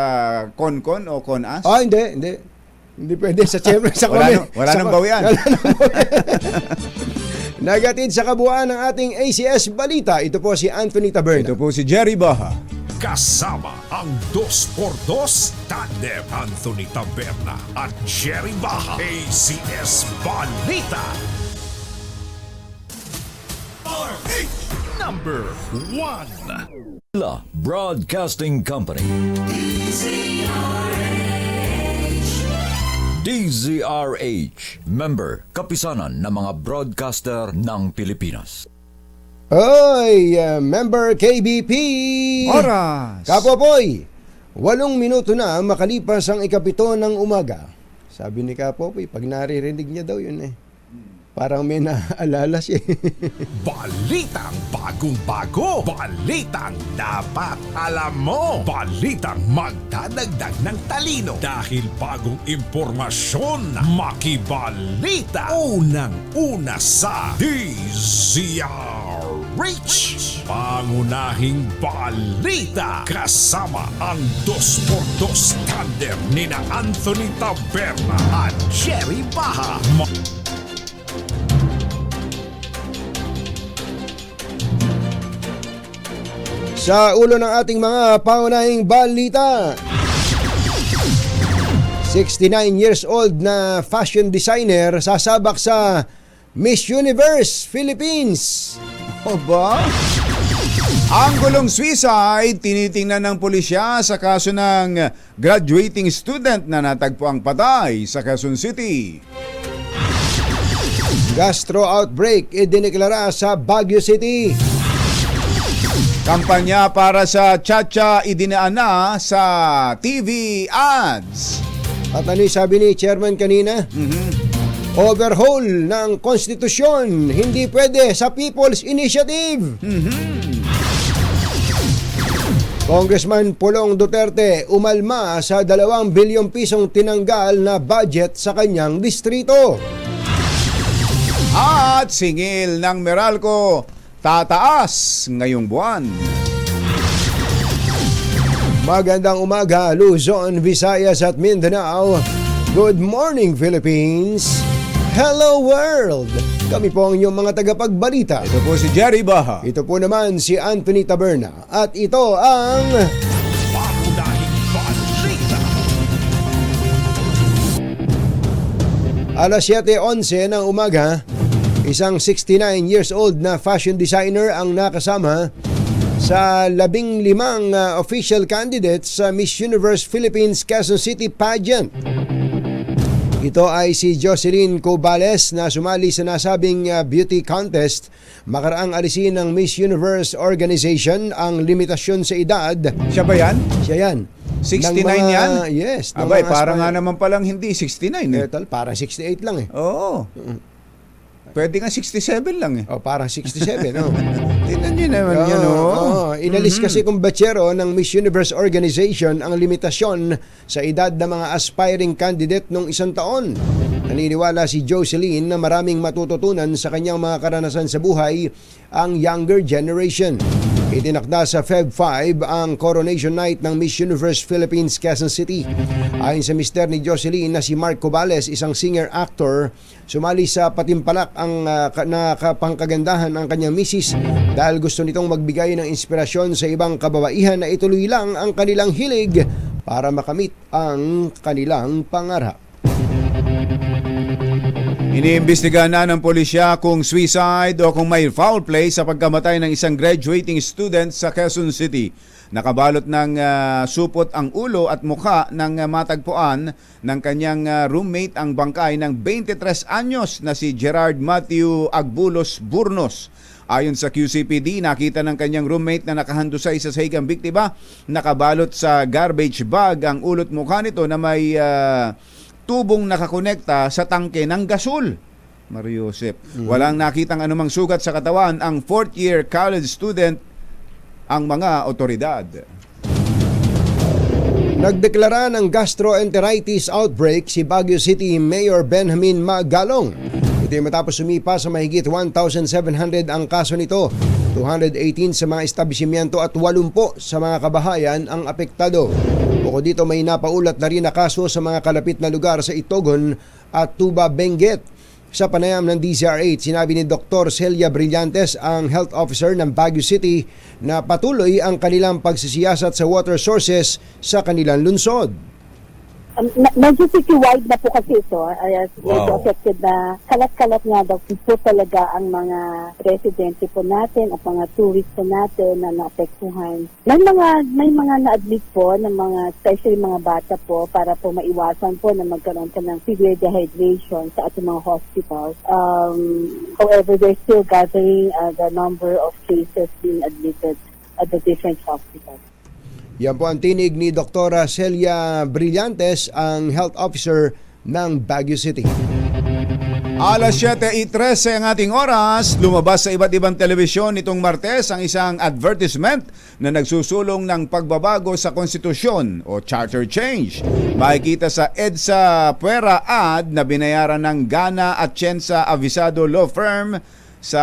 Concon o Conas. Hindi. Hindi pwede sa chairman sa Wala nang bawian. Nagatid sa kabuuan ng ating ACS Balita. Ito po si Anthony Taberna. Ito po si Jerry Baha. Kasama ang 2x2 tandem Anthony Taberna at Jerry Baja. ACS Balita. Number 1. La Broadcasting Company. DZRH. Member, kapisanan ng mga broadcaster ng Pilipinas. Oy, member KBP! Oras! Kapopoy, 8 minuto na makalipas ang 7 ng umaga. Sabi ni Kapopoy, pag naririnig niya daw yun parang may naaalala siya. Balitang bagong-bago. Balitang dapat alam mo. Balitang magdadagdag ng talino. Dahil bagong impormasyon. Makibalita. Unang-una sa DZRH. Pangunahing balita. Kasama ang 2x2 tandem ni na Anthony Taberna at Jerry Baha. Sa ulo ng ating mga pangunahing balita, 69 years old na fashion designer sasabak sa Miss Universe Philippines. O ba? Ang gulong suicide, tinitingnan ng pulisya sa kaso ng graduating student na natagpuang patay sa Quezon City. Gastro outbreak idineklara sa Baguio City. Kampanya para sa Chacha idinaan na sa TV ads. At ano sabi ni Chairman kanina? Overhaul ng konstitusyon, hindi pwede sa People's Initiative. Congressman Pulong Duterte umalma sa 2 bilyong pisong tinanggal na budget sa kanyang distrito. At singil ng Meralco tataas ngayong buwan. Magandang umaga, Luzon, Visayas at Mindanao. Good morning, Philippines. Hello, world. Kami po ang inyong mga tagapagbalita. Ito po si Jerry Baha. Ito po naman si Anthony Taberna. At ito ang Pangunahing balita. alas 7:11 ng umaga. Isang 69 years old na fashion designer ang nakasama sa 15 official candidates sa Miss Universe Philippines Quezon City pageant. Ito ay si Jocelyn Cobales na sumali sa nasabing beauty contest. Makaraang alisin ng Miss Universe Organization ang limitasyon sa edad. Siya ba yan? Siya yan. 69 Ng yan? Yes. ng Abay, mga parang nga naman palang hindi 69 Parang 68 lang Oo. Pwede nga 67 lang Parang 67, no? Tingnan niyo naman yan, Inalis kasi kung batsero ng Miss Universe Organization ang limitasyon sa edad ng mga aspiring candidate nung 1 taon. Naniniwala si Jocelyn na maraming matututunan sa kanyang mga karanasan sa buhay ang younger generation. Itinakda sa Feb 5 ang Coronation Night ng Miss Universe Philippines Quezon City. Ayon sa mister ni Jocelyn na si Mark Cobales, isang singer-actor, sumali sa patimpalak ang nakapangkagandahan ang kanyang misis dahil gusto nitong magbigay ng inspirasyon sa ibang kababaihan na ituloy lang ang kanilang hilig para makamit ang kanilang pangarap. Iniimbestigahan na ng pulisya kung suicide o kung may foul play sa pagkamatay ng isang graduating student sa Quezon City. Nakabalot ng supot ang ulo at mukha ng matagpuan ng kanyang roommate ang bangkay ng 23 anyos na si Gerard Matthew Agbulos Burnos. Ayon sa QCPD, nakita ng kanyang roommate na nakahandusay sa sahig ang biktima. Nakabalot sa garbage bag ang ulot mukha nito na may tubong nakakonekta sa tangke ng gasol. Mario Josep. Walang nakitang anumang sugat sa katawan ang 4th year college student ang mga otoridad. Nagdeklara ng gastroenteritis outbreak si Baguio City Mayor Benjamin Magalong. Ito yung matapos sumipa sa mahigit 1,700 ang kaso nito. 218 sa mga establishmento at 80 sa mga kabahayan ang apektado. Bukod dito may napaulat na rin na kaso sa mga kalapit na lugar sa Itogon at Tuba, Benguet. Sa panayam ng DZRH, sinabi ni Dr. Celia Brillantes, ang health officer ng Baguio City, na patuloy ang kanilang pagsisiyasat sa water sources sa kanilang lungsod. Medyo city-wide na po kasi ito. Medyo affected na kalat-kalat nga daw po talaga ang mga residente po natin at mga tourist po natin na naapektuhan. May mga na-admit po ng mga, especially mga bata po, para po maiwasan po na magkaroon ka ng severe dehydration sa ating mga hospitals. However, they're still gathering the number of cases being admitted at the different hospitals. Yan po ang tinig ni Dr. Celia Brillantes, ang health officer ng Baguio City. Alas 7:13 ang ating oras, lumabas sa iba't ibang telebisyon nitong Martes ang isang advertisement na nagsusulong ng pagbabago sa konstitusyon o charter change. Makikita sa EDSA Puera ad na binayaran ng Gana Atienza Avisado Law Firm sa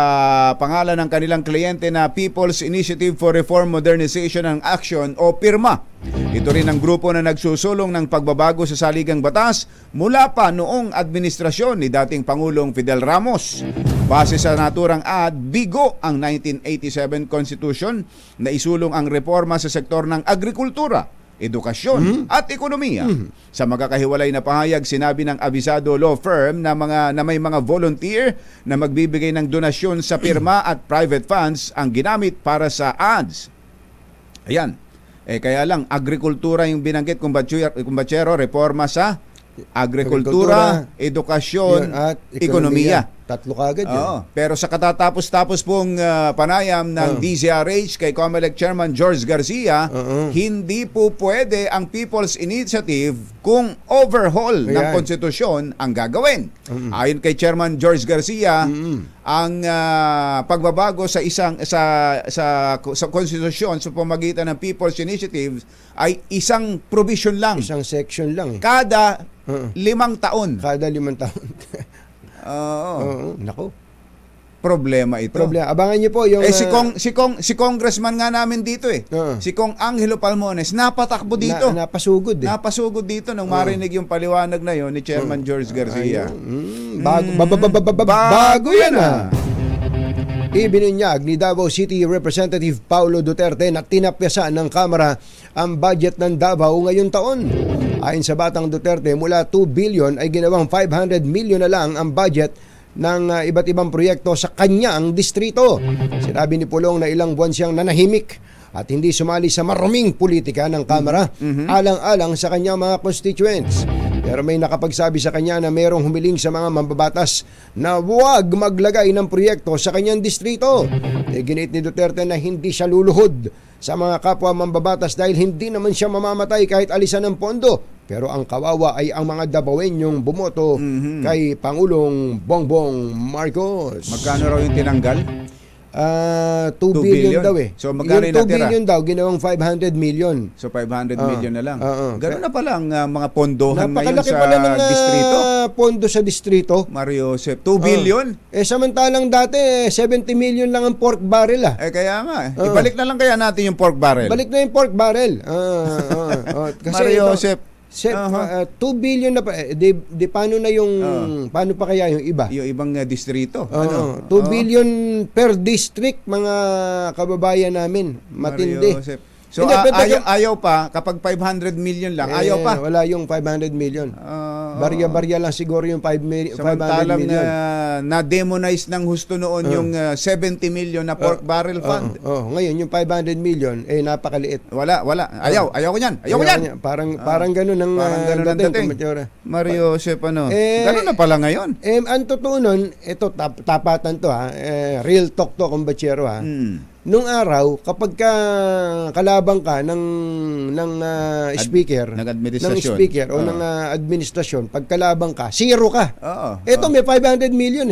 pangalan ng kanilang kliyente na People's Initiative for Reform, Modernization and Action o PIRMA. Ito rin ang grupo na nagsusulong ng pagbabago sa saligang batas mula pa noong administrasyon ni dating Pangulong Fidel Ramos. Base sa naturang ad, bigo ang 1987 Constitution na isulong ang reforma sa sektor ng agrikultura, edukasyon at ekonomiya. Sa magkakahiwalay na pahayag, sinabi ng Avisado Law Firm na may mga volunteer na magbibigay ng donasyon sa pirma at private funds ang ginamit para sa ads. Ayan. Kaya lang, agrikultura yung binanggit, kumbatsero, reforma sa agrikultura, edukasyon at ekonomiya. Tatlo kagad yun. Pero sa katatapos-tapos pong panayam ng DZRH kay COMELEC Chairman George Garcia, hindi po pwede ang People's Initiative kung overhaul ng konstitusyon ang gagawin. Ayon kay Chairman George Garcia, ang pagbabago sa konstitusyon sa pamamagitan ng People's Initiative ay isang provision lang. Isang section lang. Kada 5 taon. Kada 5 taon. Nako. Problema ito. Abangan niyo po yung si congressman nga namin dito si Kong Angelo Palmones napatakbo dito. Napasugod Napasugod dito nang marinig yung paliwanag na yon ni Chairman George Garcia. Bago yan Ibinunyag ni Davao City Representative Paulo Duterte na tinapyasan ng Kamara ang budget ng Davao ngayong taon. Ayon sa Batang Duterte, mula 2 billion ay ginawang 500 million na lang ang budget ng iba't ibang proyekto sa kanyang distrito. Sinabi ni Pulong na ilang buwan siyang nanahimik at hindi sumali sa maruming politika ng Kamara alang-alang sa kanyang mga constituents. Pero may nakapagsabi sa kanya na mayroong humiling sa mga mambabatas na huwag maglagay ng proyekto sa kanyang distrito. Ginit ni Duterte na hindi siya luluhod sa mga kapwa mambabatas dahil hindi naman siya mamamatay kahit alisan ng pondo. Pero ang kawawa ay ang mga Davaoenyong bumoto kay Pangulong Bongbong Marcos. Magkano raw yung tinanggal? 2 billion daw So magkano yung 2 billion daw, ginawang 500 million. So 500 million na lang. Ganoon na pala ang mga pondohan ngayon sa pala ng, distrito. Pondo sa distrito. Mario Joseph, 2 billion? Samantalang dati, 70 million lang ang pork barrel kaya nga. Ibalik na lang kaya natin yung pork barrel. Balik na yung pork barrel. Kasi Mario Joseph, 2 billion na pa. Di paano na yung paano pa kaya yung iba? Yung ibang distrito. 2 billion per district, mga kababayan namin. Matindi. So ayaw pa kapag 500 million lang, ayaw pa. Wala yung 500 million. Barya-barya lang siguro yung 500 million. Na-demonize ng husto noon yung 70 million na pork barrel fund. Ngayon yung 500 million napakaliit. Wala. Ayaw ko niyan. Parang ganoon ang dating. Mario Joseph, ganoon na pala ngayon. Ang totoo nun, ito tapatan to real talk to, kumbatsero Nung araw, kapag kalabang ka ng speaker, ng speaker o ng administrasyon, pag kalabang ka, zero ka. Ito may 500 million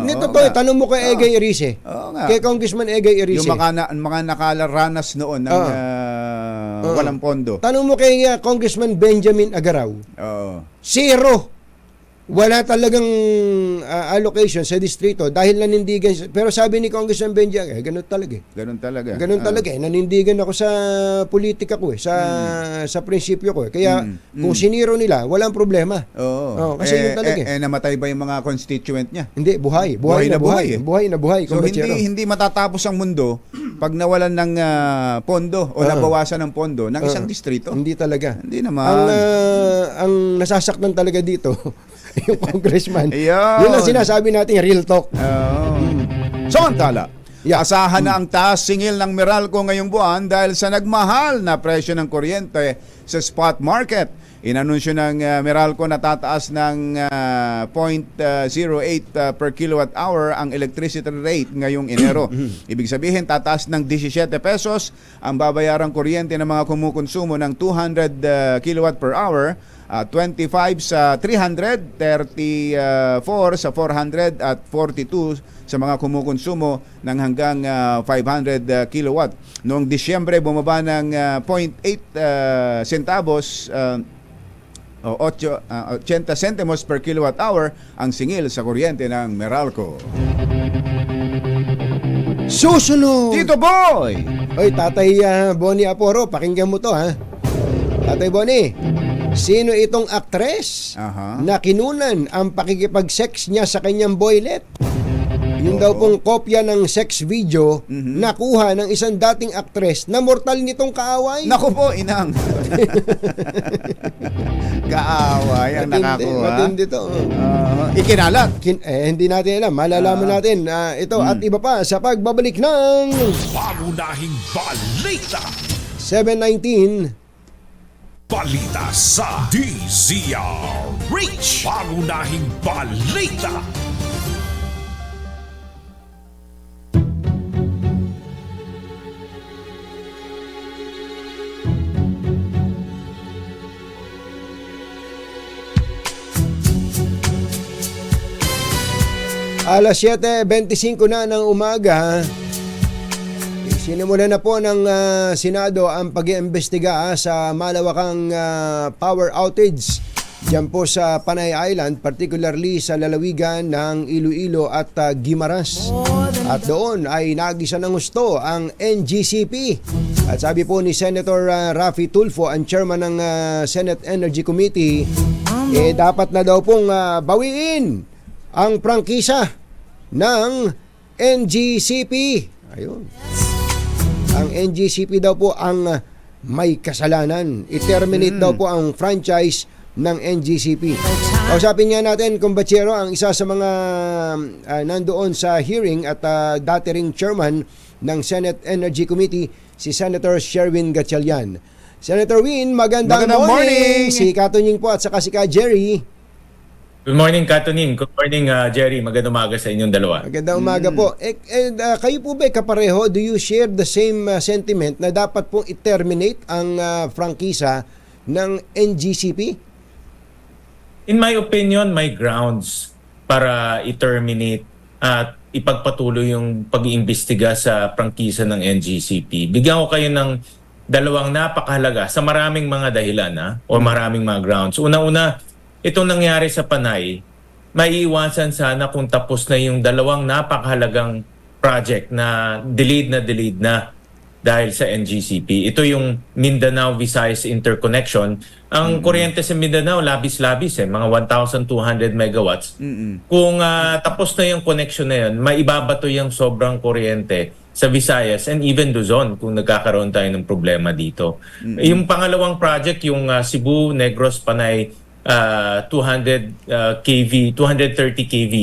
Nito to, tanong mo kay Egay Erice. Kay Congressman Egay Erice. Yung mga nakalaranas noon ng walang pondo. Tanong mo kay Congressman Benjamin Agaraw. Zero. wala talagang allocation sa distrito dahil nanindigan. Pero sabi ni Congressman Benjiang, ganun talaga. Ganun talaga. Ganun talaga. Nanindigan ako sa politika ko sa prinsipyo ko. Kaya kung siniro nila, walang problema. Oo. Kasi yun talaga. Namatay ba yung mga constituent niya? Hindi, buhay. Buhay na buhay. Buhay na buhay. So hindi matatapos ang mundo pag nawalan ng pondo o nabawasan ng pondo ng isang distrito. Hindi talaga. Hindi naman. Ang nasasaktan talaga dito, yung congressman. Ayun. Yun ang sinasabi natin, real talk. Samantala, asahan na ang taas singil ng Meralco ngayong buwan dahil sa nagmahal na presyo ng kuryente sa spot market. Inanunsyo ng Meralco na tataas ng 0.08 per kilowatt hour ang electricity rate ngayong Enero. Ibig sabihin, tataas ng 17 pesos ang babayarang kuryente ng mga kumukonsumo ng 200 kilowatt per hour, 25 sa 300, 34 sa 400 at 42 sa mga kumukonsumo ng hanggang 500 kilowatt. Noong Disyembre, bumaba ng 0.8 centavos 80 centimos per kilowatt hour ang singil sa kuryente ng Meralco. Susunod! Tito Boy! Oy, Tatay Bonnie Aporo, pakinggan mo to, ha? Tatay Bonnie, sino itong aktres na kinunan ang pakikipag-sex niya sa kanyang boylet? Yun daw pong kopya ng sex video nakuha ng isang dating aktres na mortal nitong kaaway. Naku po, inang. Kaaway ang nakakuha. Matindi to. Ikinalat. Hindi natin alam. Malalaman natin ito at iba pa sa pagbabalik ng Pangunahing balita. 7:19. Balita sa DZRH. Pangunahing balita. Alas 7:25 na ng umaga, sinimula na po ng Senado ang pag-iimbestiga sa malawakang power outage dyan po sa Panay Island, particularly sa lalawigan ng Iloilo at Guimaras. At doon ay nagisa ng gusto ang NGCP. At sabi po ni Senator Raffy Tulfo, ang chairman ng Senate Energy Committee, dapat na daw pong bawiin ang prangkisa ng NGCP. Ayun. Ang NGCP daw po ang may kasalanan. I-terminate daw po ang franchise ng NGCP. Kausapin nga natin, Kumbachero, ang isa sa mga nandoon sa hearing at dati ring chairman ng Senate Energy Committee, si Senator Sherwin Gatchalian. Senator Win, magandang morning! Si Katunying po at saka si Ka Jerry. Good morning, Katunin. Good morning, Jerry. Magandang umaga sa inyong dalawa. Magandang umaga po. Kayo po ba kapareho? Do you share the same sentiment na dapat pong i-terminate ang prangkisa ng NGCP? In my opinion, may grounds para i-terminate at ipagpatuloy yung pag-iimbestiga sa prangkisa ng NGCP. Bigyan ko kayo ng dalawang napakahalaga sa maraming mga dahilan o maraming mga grounds. Una-una, itong nangyari sa Panay, maiiwasan sana kung tapos na yung dalawang napakahalagang project na delayed na dahil sa NGCP. Ito yung Mindanao-Visayas Interconnection. Ang kuryente sa Mindanao, labis-labis mga 1,200 megawatts. Kung tapos na yung connection na yun, maibabato yung sobrang kuryente sa Visayas and even Luzon kung nagkakaroon tayo ng problema dito. Yung pangalawang project, yung Cebu, Negros, Panay, 230 kV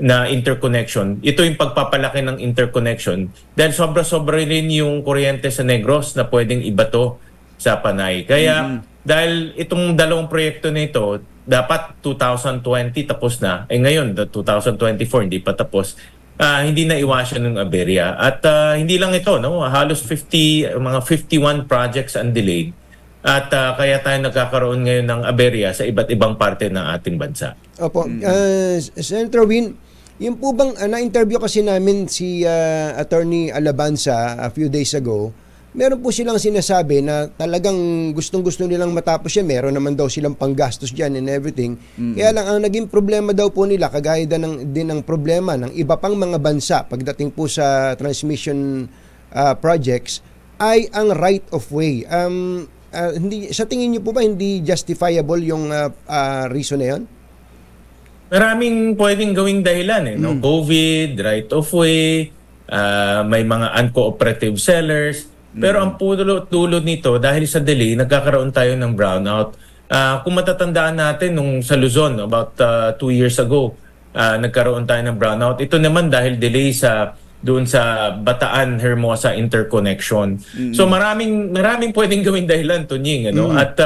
na interconnection. Ito yung pagpapalaki ng interconnection dahil sobra-sobra rin yung kuryente sa Negros na pwedeng ibato sa Panay. Kaya dahil itong dalawang proyekto na ito, dapat 2020 tapos na. Ngayon, 2024 hindi pa tapos. Hindi na iwasan ng aberya. At hindi lang ito, halos mga 51 projects ang delayed. At kaya tayo nagkakaroon ngayon ng aberya sa iba't ibang parte ng ating bansa. Opo. Senator Win, yung po bang na-interview kasi namin si Attorney Alabanza a few days ago meron po silang sinasabi na talagang gustong-gusto nilang matapos yan. Meron naman daw silang panggastos dyan and everything. Kaya lang, ang naging problema daw po nila, kagaya din ng problema ng iba pang mga bansa pagdating po sa transmission projects, ay ang right of way. Hindi, sa tingin niyo po ba hindi justifiable yung reason na yun? Maraming pwedeng gawing dahilan no? COVID, right of way, may mga uncooperative sellers. Pero ang dulo nito, dahil sa delay, nagkakaroon tayo ng brownout. Kung matatandaan natin, nung sa Luzon, about 2 years ago, nagkaroon tayo ng brownout. Ito naman dahil delay doon sa Bataan-Hermosa interconnection. So maraming pwedeng gawing dahilan, Tunying. At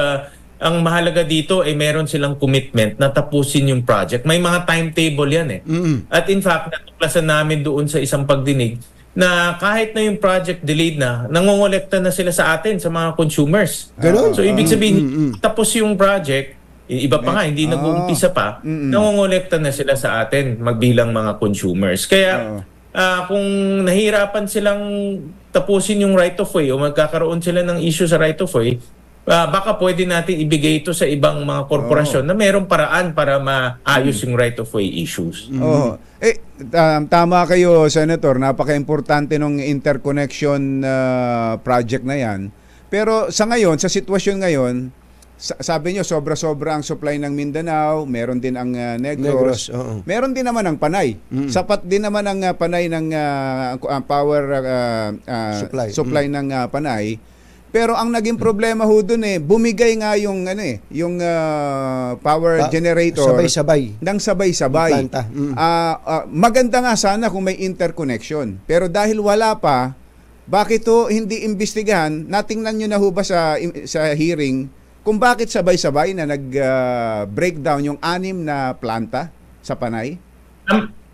ang mahalaga dito ay meron silang commitment na tapusin yung project. May mga timetable yan At in fact, natuklasan namin doon sa isang pagdinig na kahit na yung project delayed na, nangongolekta na sila sa atin, sa mga consumers. Ganon? So ibig sabihin, tapos yung project, iba pa nga, hindi nag-uumpisa pa, nangongolekta na sila sa atin, magbilang mga consumers. Kaya kung nahirapan silang tapusin yung right of way o magkakaroon sila ng issue sa right of way, baka pwede natin ibigay ito sa ibang mga korporasyon na mayroong paraan para maayos yung right of way issues. Tama kayo, Senator. Napaka-importante ng interconnection project na yan. Pero sa ngayon, sa sitwasyon ngayon, sabi nyo, sobra-sobra ang supply ng Mindanao, meron din ang Negros, meron din naman ang Panay. Sapat din naman ang Panay ng power supply ng Panay. Pero ang naging problema ho doon bumigay nga yung power generator sabay-sabay. Nang sabay-sabay. Maganda nga sana kung may interconnection. Pero dahil wala pa, bakit to hindi imbestigahan? Natingnan nyo na ho ba sa hearing kung bakit sabay-sabay na nag-breakdown yung 6 na planta sa Panay?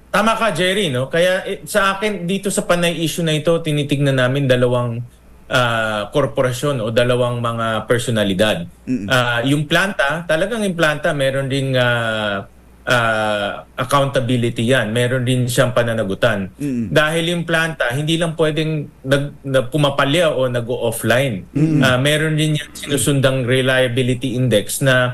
Tama ka, Jerry, no? Kaya sa akin dito sa Panay issue na ito, tinitignan namin dalawang korporasyon o dalawang mga personalidad. Yung planta, talagang yung planta, meron ding accountability yan. Meron din siyang pananagutan. Dahil yung planta, hindi lang pwedeng pumapalya o nag-offline. Meron din yung sinusundang reliability index na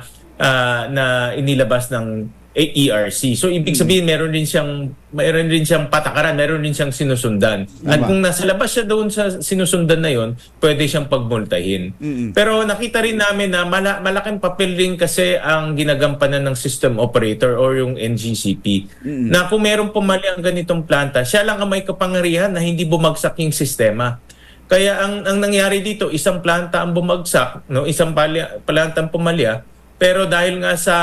inilabas ng ERC. So ibig sabihin meron din siyang patakaran, meron din siyang sinusundan. At kung nasa labas siya doon sa sinusundan na yon, pwede siyang pagmultahin. Pero nakita rin namin na malaking papel rin kasi ang ginagampanan ng system operator or yung NGCP. Na kung meron pumali ang ganitong planta, siya lang ang may kapangyarihan na hindi bumagsak yung sistema. Kaya ang nangyari dito, isang planta ang bumagsak, no, isang planta ang pumalya. Pero dahil nga sa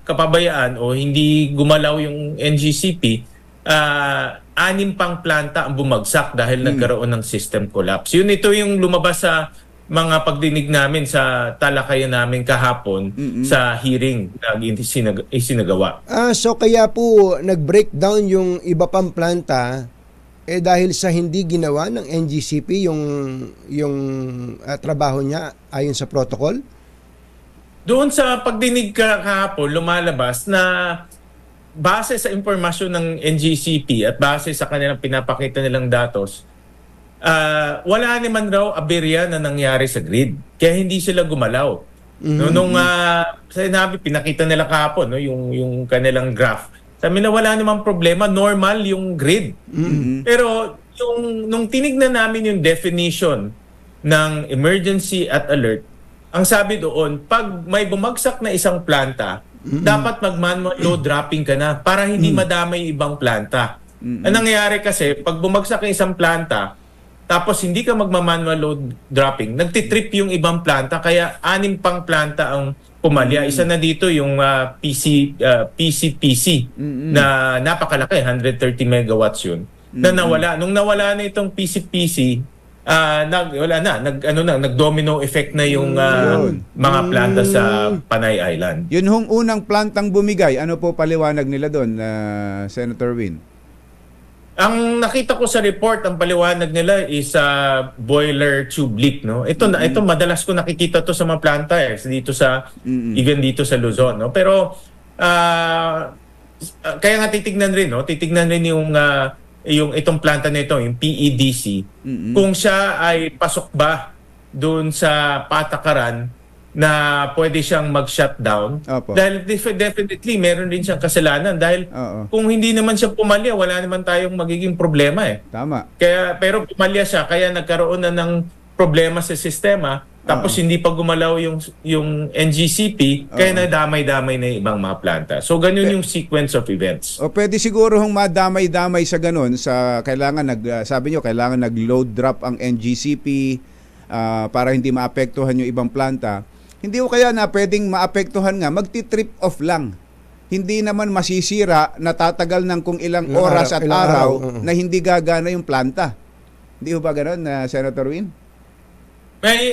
kapabayaan o hindi gumalaw yung NGCP, 6 pang planta ang bumagsak dahil nagkaroon ng system collapse. Ito yung lumabas sa mga pagdinig namin sa talakayan namin kahapon sa hearing na isinagawa. So kaya po nag-breakdown yung iba pang planta dahil sa hindi ginawa ng NGCP yung trabaho niya ayon sa protocol? Doon sa pagdinig kahapon, lumalabas na base sa impormasyon ng NGCP at base sa kanilang pinapakita nilang datos, wala naman raw aberya na nangyari sa grid. Kaya hindi sila gumalaw. Nung pinakita nila kahapon, yung kanilang graph, sabi na wala namang problema, normal yung grid. Pero nung tinignan namin yung definition ng emergency at alert, ang sabi doon, pag may bumagsak na isang planta, dapat mag-manual load dropping ka na para hindi madamay ibang planta. Ang nangyayari kasi, pag bumagsak ang isang planta, tapos hindi ka magma-manual load dropping, nagtitrip yung ibang planta, kaya 6 pang planta ang pumalya. Isa na dito yung PCPC na napakalaki, 130 megawatts yun, na nawala. Nung nawala na itong PCPC, nag-domino effect na yung mga planta sa Panay Island. Yun hong unang plantang bumigay, ano po paliwanag nila doon, Senator Win? Ang nakita ko sa report, ang paliwanag nila is boiler tube leak, no? Ito madalas ko nakikita to sa mga planta dito sa even dito sa Luzon, no? Pero kaya nga titignan rin yung yung itong planta nito, yung PEDC, kung siya ay pasok ba doon sa patakaran na pwede siyang mag-shutdown. Opo. Dahil definitely meron din siyang kasalanan dahil Oo. kung hindi naman siya pumalya, wala naman tayong magiging problema eh. Tama. Pero pumalya siya, kaya nagkaroon na ng problema sa sistema, tapos hindi pa gumalaw yung NGCP, kaya nadamay-damay na yung ibang mga planta. So ganun yung sequence of events. O pwede siguro hong madamay-damay sa ganun sa sabi nyo kailangan nag-load drop ang NGCP para hindi maapektuhan yung ibang planta. Hindi ko kaya na pwedeng maapektuhan nga, magti-trip off lang. Hindi naman masisira na tatagal ng kung ilang oras at ilang araw araw. na hindi gagana yung planta. Hindi ho ba gano'n, Senator Win?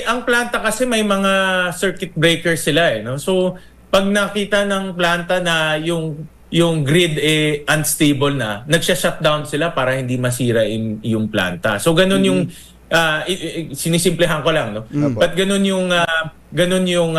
Ang planta kasi may mga circuit breakers sila eh, no? So pag nakita ng planta na yung grid unstable na, nagsha-shutdown sila para hindi masira yung planta. So ganun yung sinisimplihan ko lang, no? But ganun yung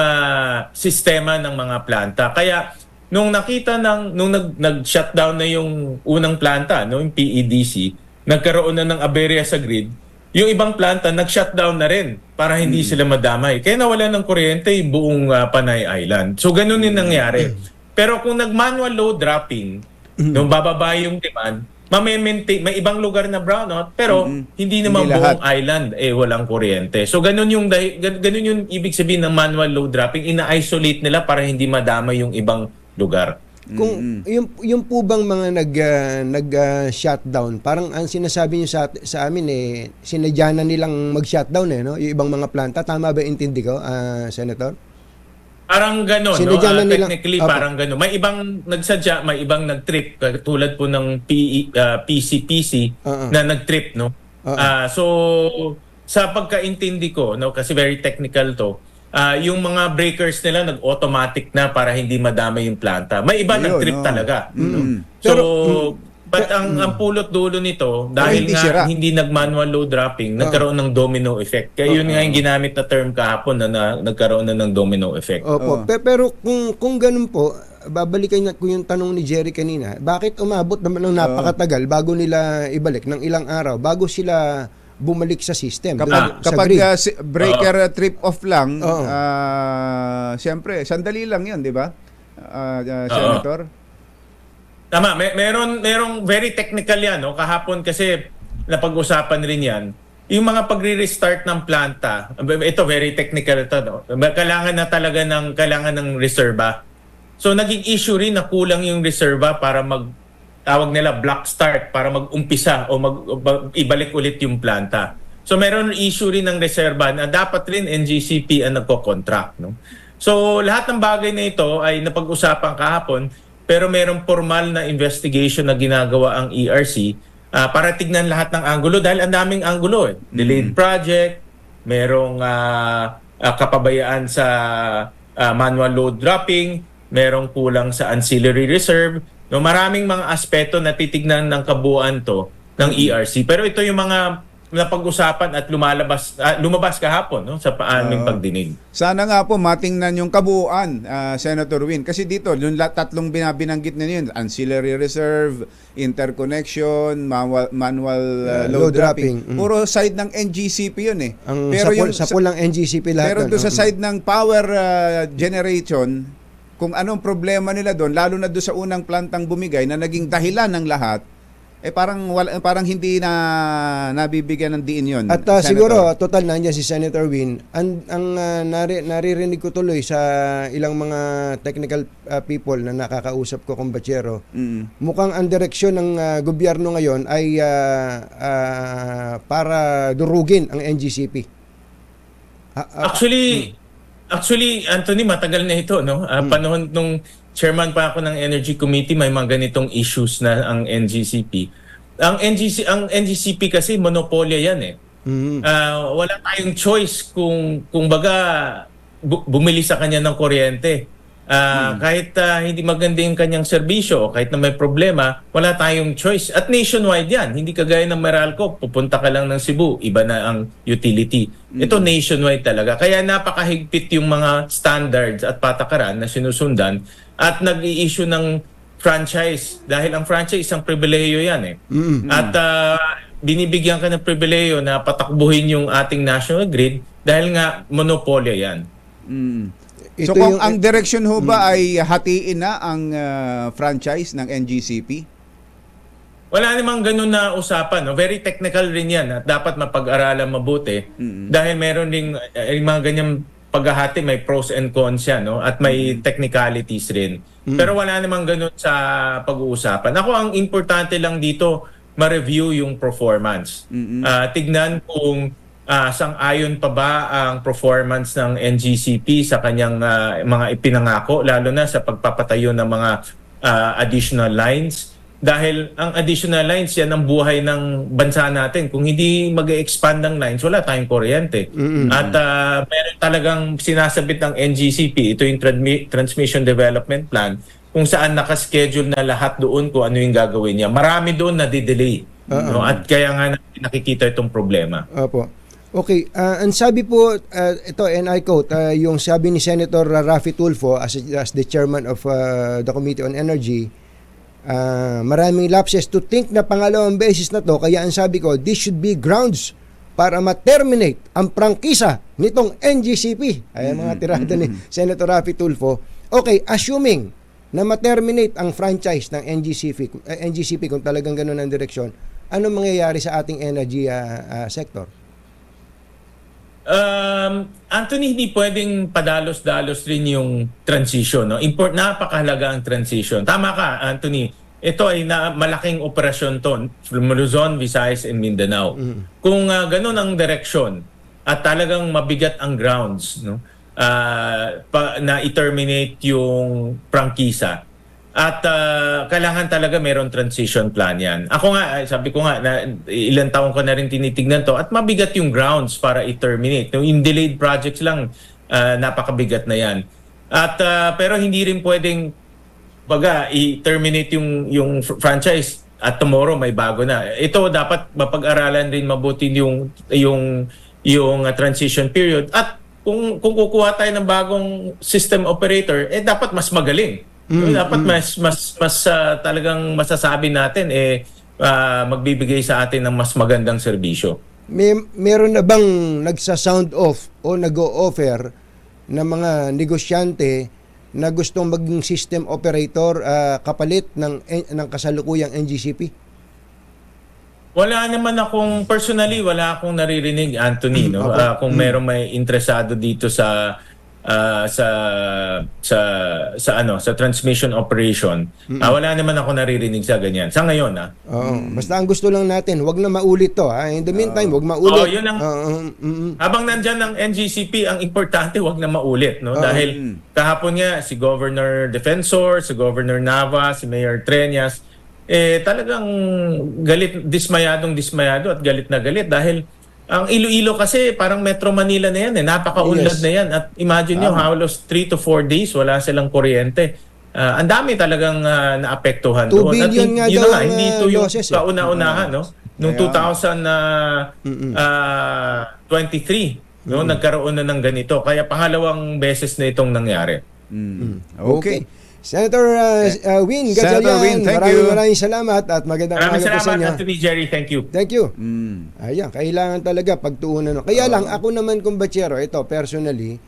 sistema ng mga planta. Kaya nung nakita nung nag-shutdown na yung unang planta, no, yung PEDC, nagkaroon na ng aberya sa grid. Yung ibang planta nag-shutdown na rin para hindi sila madamay. Kaya nawala ng kuryente yung buong Panay Island. So ganun yung nangyari. Pero kung nag-manual load dropping, nung bababa yung demand, may ibang lugar na brownout, pero hindi naman Hindi buong lahat. island walang kuryente. So ganun yung ibig sabihin ng manual load dropping, ina-isolate nila para hindi madamay yung ibang lugar. Kung yung po bang mga nag-shutdown, parang ang sinasabi niyo sa amin sinadya na nilang mag-shutdown no? Yung ibang mga planta, tama ba intindi ko, Senator? Parang gano'n, no? Sinadya na nilang- Technically, Opo. parang gano'n. May ibang nagsadya, may ibang nag-trip, tulad po ng PCPC na nag-trip, no? So, sa pagkaintindi ko, no, kasi very technical to, yung mga breakers nila nag-automatic na para hindi madamay yung planta. May iba Ayun, nag-trip talaga. No? So, but ang pulot dulo nito, dahil hindi nga sira. hindi nag-manual load dropping, nagkaroon ng domino effect. Kaya yun nga yung ginamit na term kahapon na nagkaroon na ng domino effect. Opo. Pero kung ganun po, babalikan ko yung tanong ni Jerry kanina, bakit umabot naman ng napakatagal bago nila ibalik ng ilang araw, bago sila bumalik sa system? Kapag breaker trip off lang, Oo. siyempre, sandali lang yun, di ba? Senator? Tama, merong very technical yan, no? Kahapon kasi napag-usapan rin yan. Yung mga pagre-restart ng planta, ito very technical ito, no? Kailangan ng reserva. So naging issue rin na kulang yung reserva para tawag nila block start, para mag-umpisa o ibalik ulit yung planta. So meron issue rin ng reserva na dapat rin NGCP ang nagko-contract, no? So lahat ng bagay na ito ay napag-usapan kahapon, pero merong formal na investigation na ginagawa ang ERC para tignan lahat ng anggulo dahil ang daming anggulo. Delayed project, merong kapabayaan sa manual load dropping, merong kulang sa ancillary reserve. No, maraming mga aspeto na titignan ng kabuuan to ng ERC. Pero ito yung mga napag-usapan at lumabas kahapon, no, sa aming pagdinig. Sana nga po matingnan yung kabuuan, Senator Win. Kasi dito, yung tatlong binanggit na yun, ancillary reserve, interconnection, manual load dropping. Puro side ng NGCP yun eh. Sa pulang NGCP lahat. Pero doon sa side ng power generation, kung anong problema nila doon, lalo na doon sa unang plantang bumigay na naging dahilan ng lahat, parang hindi na nabibigyan ng diin yun. At siguro, total nandiyan si Senator Win, naririnig ko tuloy sa ilang mga technical people na nakakausap ko, kumbatsero, mukhang ang direksyon ng gobyerno ngayon ay para durugin ang NGCP. Actually, Anthony, matagal na ito, no? Panahon nung chairman pa ako ng Energy Committee, may mga ganitong issues na ang NGCP. Ang NGCP kasi monopolya yan eh. Wala tayong choice kung baga bumili sa kanya ng kuryente. Kahit hindi maganda yung kanyang serbisyo, kahit na may problema, wala tayong choice. At nationwide yan. Hindi kagaya ng Meralco, pupunta ka lang ng Cebu, iba na ang utility. Ito nationwide talaga. Kaya napakahigpit yung mga standards at patakaran na sinusundan at nag-i-issue ng franchise. Dahil ang franchise isang pribilehiyo yan eh. At binibigyan ka ng pribilehiyo na patakbuhin yung ating national grid dahil nga monopolya yan. So kung ang direksyon ho ba ay hatiin na ang franchise ng NGCP? Wala namang ganun na usapan. No? Very technical rin yan at dapat mapag-aralan mabuti dahil meron ding mga ganyang paghahati, may pros and cons yan, no? At may technicalities rin. Pero wala namang ganun sa pag-uusapan. Ako, ang importante lang dito, ma-review yung performance. Tignan kung sang-ayon pa ba ang performance ng NGCP sa kanyang mga ipinangako, lalo na sa pagpapatayo ng mga additional lines. Dahil ang additional lines, yan ang buhay ng bansa natin. Kung hindi mag-expand ng lines, wala tayong kuryente. At meron talagang sinasabit ng NGCP, ito yung Transmission Development Plan, kung saan nakaschedule na lahat doon kung ano yung gagawin niya. Marami doon na didelay. No? At kaya nga nakikita itong problema. Opo. Okay, ang sabi po, ito, and I quote, yung sabi ni Senator Raffy Tulfo as the chairman of the Committee on Energy, maraming lapses to think na pangalawang beses na to, kaya ang sabi ko, this should be grounds para ma-terminate ang prangkisa nitong NGCP. Ay mga tirada ni Senator Raffy Tulfo. Okay, assuming na ma-terminate ang franchise ng NGCP kung talagang ganun ang direksyon, ano mangyayari sa ating energy sector? Anthony, hindi pwedeng padalos-dalos rin yung transition. No? Napakahalaga ang transition. Tama ka, Anthony. Ito ay malaking operasyon to from Luzon, Visayas, and Mindanao. Kung ganun ang direksyon at talagang mabigat ang grounds, no? Na i-terminate yung prangkisa, at kailangan talaga mayroon transition plan yan. Ako nga, sabi ko nga, na ilang taon ko na rin tinitignan to at mabigat yung grounds para i-terminate. Yung delayed projects lang, napakabigat na yan. At pero hindi rin pwedeng i-terminate yung franchise at tomorrow may bago na. Ito dapat mapag-aralan rin mabuti yung transition period. At kung kukuha tayo ng bagong system operator, dapat mas magaling. Dapat mas talagang masasabi natin magbibigay sa atin ng mas magandang serbisyo. Meron na bang nagsa-sound off o nag-o-offer na mga negosyante na gustong maging system operator kapalit ng kasalukuyang NGCP? Wala naman akong personally, wala akong naririnig, Anthony, no? Kung meron may interesado dito sa transmission operation. Wala naman ako naririnig sa ganyan. Sa ngayon, basta ang gusto lang natin, wag na maulit to. In the meantime, wag maulit. Yun ang, habang nandyan ng NGCP, ang importante, wag na maulit. No? Dahil kahapon nga, si Governor Defensor, si Governor Nava, si Mayor Treñas, talagang dismayado at galit na galit dahil ang Iloilo kasi parang Metro Manila na yan napakaunlad na yan at imagine nyo halos 3 to 4 days wala silang kuryente. Ang dami talagang naapektuhan 2 billion nga daw ang hindi ito yung losses, kauna-unahan no? Noong 2023 no? Nagkaroon na ng ganito kaya pangalawang beses na itong nangyari. Okay. Senator Win Gatchalian, maraming salamat at magandang umaga po sa inyo. Maraming salamat, Anthony Jerry. Thank you. Thank you. Ayan, kailangan talaga pagtuunan. Kaya lang, ako naman kumbachero, ito personally,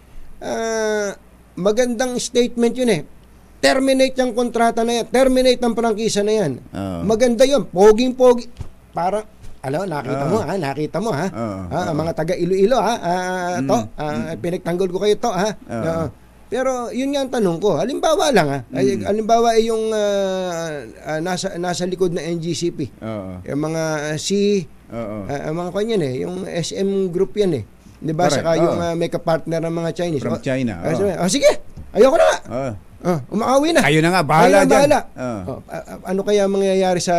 magandang statement yun Terminate yung kontrata na yan. Terminate ang prangkisa na yan. Maganda yun. Poging-pogi. Parang, nakita mo mga taga Iloilo pinagtanggol ko kayo to Pero yun nga ang tanong ko. Halimbawa lang halimbawa yung nasa likod na NGCP. Yung mga mga kanyan yung SM group yan 'Di ba? Saka yung may kapartner ng mga Chinese. From China. Sige. Ayoko na. Umaawi na. Kayo na nga, bahala dyan. Ano kaya mangyayari sa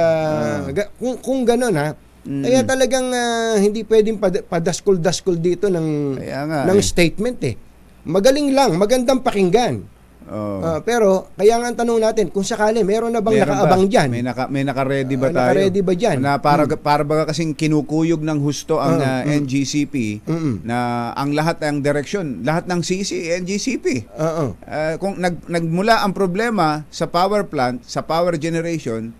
kung gano'n Kaya talagang hindi pwedeng padaskol-daskol dito ng statement Magaling lang, magandang pakinggan. Pero kaya nga ang tanong natin, kung sakali meron na bang nakaabang dyan? May naka-ready ba tayo? Naka-ready ba dyan? Na para baga kasing kinukuyog ng husto ang NGCP na ang lahat ng direksyon, lahat ng sisi, NGCP. Kung nagmula ang problema sa power plant, sa power generation,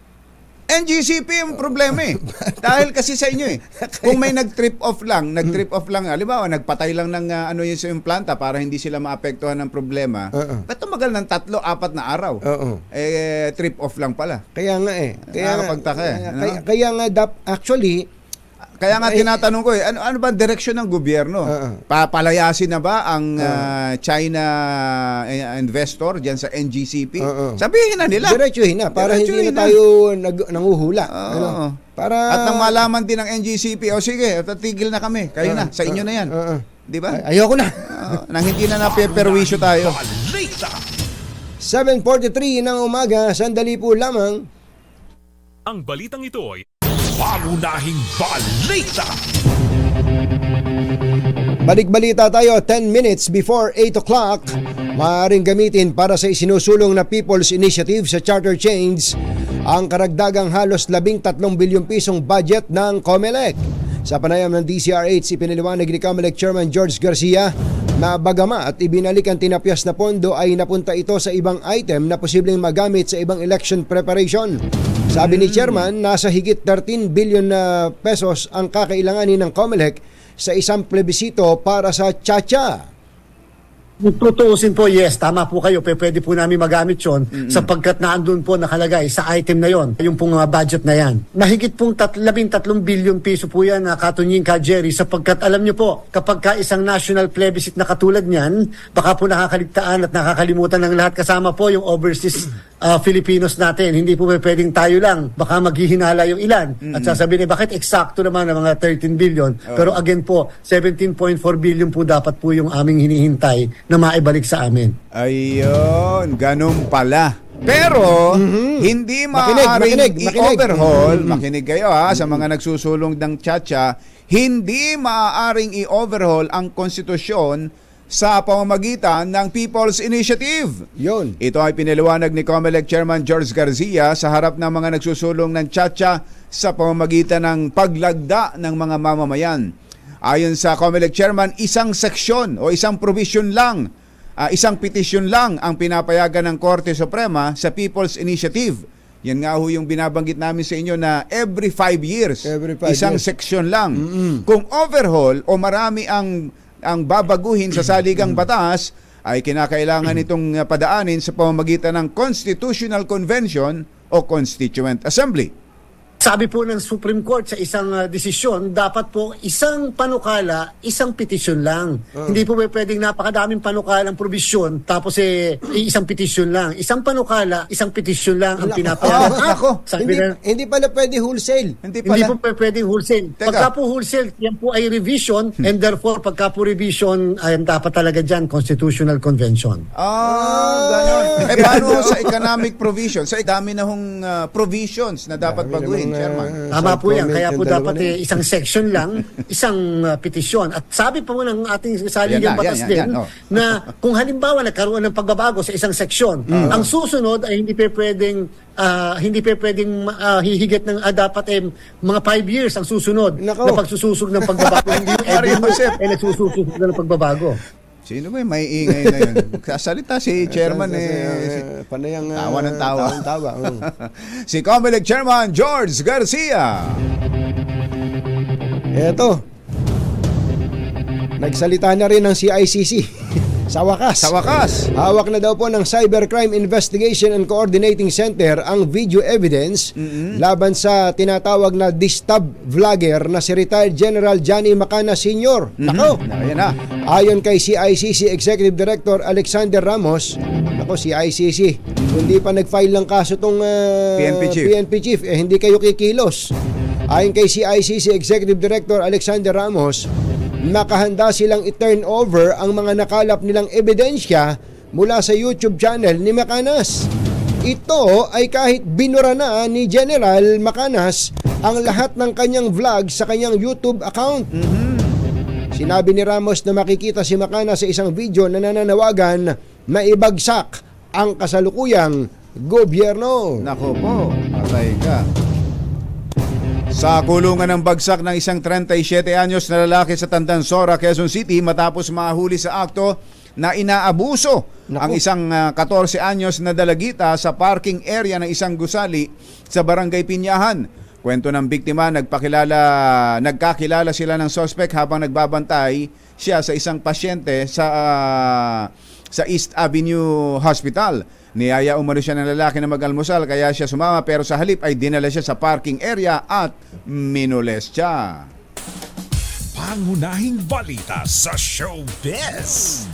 NGCP yung problema eh. Dahil kasi sa inyo eh. Kung may nag-trip off lang, halimbawa, nagpatay lang ng yung planta para hindi sila maapektuhan ng problema, ba't tumagal ng 3-4 na araw? Trip off lang pala. Kaya nga eh. Nakakapagtaka eh. Kaya nga, actually, kaya nga tinatanong ko ano ba ang direksyon ng gobyerno? Papalayasin na ba ang China investor diyan sa NGCP? Sabihin na nila. Diretsuhin na para hindi na tayo nanguhula. Para at nang malaman din ng NGCP, sige, tatigil na kami. Kayo na, sa inyo na 'yan. 'Di ba? Ayoko na. Nang hindi na napeperwisyo tayo. 7:43 ng umaga, sandali po lamang. Ang balitang ito ay pangunahing balita. Balik-balita tayo 10 minutes before 8 o'clock. Maaaring gamitin para sa isinusulong na People's Initiative sa charter change ang karagdagang halos 13 bilyong pisong budget ng COMELEC. Sa panayam ng DCRH, ipinaliwanag ni COMELEC Chairman George Garcia na bagama at ibinalik ang tinapyas na pondo ay napunta ito sa ibang item na posibleng magamit sa ibang election preparation. Sabi ni Chairman, nasa higit 13 billion na pesos ang kakailanganin ng COMELEC sa isang plebisito para sa Chacha. Tutuusin po, yes, tama po kayo. Pwede po namin magamit yon sapagkat naandun po nakalagay sa item na yon, yung pong budget na yan. Mahigit pong 13 bilyong piso po yan na katunying ka, Jerry, sapagkat alam nyo po, kapag ka isang national plebiscite na katulad niyan, baka po nakakaligtaan at nakakalimutan ng lahat, kasama po yung overseas Filipinos natin. Hindi po pwedeng tayo lang. Baka maghihinala yung ilan. At sasabihin, bakit eksakto naman ng mga 13 billion? Pero again po, 17.4 billion po dapat po yung aming hinihintay na maibalik sa amin. Ayun, ganun pala. Pero, hindi maaaring i-overhaul, makinig kayo sa mga nagsusulong ng Chacha, hindi maaaring i-overhaul ang konstitusyon sa pamamagitan ng People's Initiative. Yun. Ito ay pinaliwanag ni COMELEC Chairman George Garcia sa harap ng mga nagsusulong ng Chacha sa pamamagitan ng paglagda ng mga mamamayan. Ayon sa COMELEC Chairman, isang seksyon o isang provision lang, isang petition lang ang pinapayagan ng Korte Suprema sa People's Initiative. Yan nga ho yung binabanggit namin sa inyo na every 5 years, isang seksyon lang. Kung overhaul o marami ang babaguhin sa saligang batas, ay kinakailangan itong padaanin sa pamamagitan ng Constitutional Convention o Constituent Assembly. Sabi po ng Supreme Court sa isang desisyon, dapat po isang panukala, isang petisyon lang. Hindi po pwedeng napakadaming panukalang probisyon tapos isang petisyon lang. Isang panukala, isang petisyon lang ang pinapayagan. Hindi pala pwede wholesale. Hindi po pwedeng wholesale. Pagka po wholesale, yan po ay revision and therefore pagka po revision, ay dapat talaga dyan Constitutional Convention. Gano'n. Paano sa economic provision? Sa dami na hong provisions na dapat baguhin. Tama po yan. Kaya po dapat isang section lang, isang petisyon. At sabi pa mo ng ating saligang batas din na kung halimbawa nagkaroon ng pagbabago sa isang seksyon, ang susunod ay hindi pa pwedeng hihigit ng dapat mga 5 years ang susunod na pagsususog ng pagbabago. Hindi every month ay nagsususog na ng pagbabago. Sino ba may ingay na yun? Kasalita si Chairman panayang tawa ng tawa. Tawa. Si COMELEC Chairman George Garcia. Eto. Nagsalita na rin ng CICC. Sa wakas. Hawak na daw po ng Cybercrime Investigation and Coordinating Center ang video evidence laban sa tinatawag na distab vlogger na si retired General Johnny Macana Sr. Ayon kay CICC Executive Director Alexander Ramos, CICC, hindi pa nag-file ng kaso tong PNP Chief, hindi kayo kikilos. Ayon kay CICC Executive Director Alexander Ramos, nakahanda silang i-turn over ang mga nakalap nilang ebidensya mula sa YouTube channel ni Macanas. Ito ay kahit binura na ni General Macanas ang lahat ng kanyang vlog sa kanyang YouTube account. Sinabi ni Ramos na makikita si Macanas sa isang video na nananawagan na ibagsak ang kasalukuyang gobyerno. Nako po, patay ka. Sa kulungan ng bagsak ng isang 37 anyos na lalaki sa Tandansora, Quezon City matapos mahuli sa akto na inaabuso ang isang 14 anyos na dalagita sa parking area ng isang gusali sa Barangay Pinyahan. Kwento ng biktima, nagkakilala sila ng suspect habang nagbabantay siya sa isang pasyente sa East Avenue Hospital. Niyaya umano siya ng lalaki na mag-almusal kaya siya sumama, pero sa halip ay dinala siya sa parking area at minules siya. Pangunahing balita sa showbiz.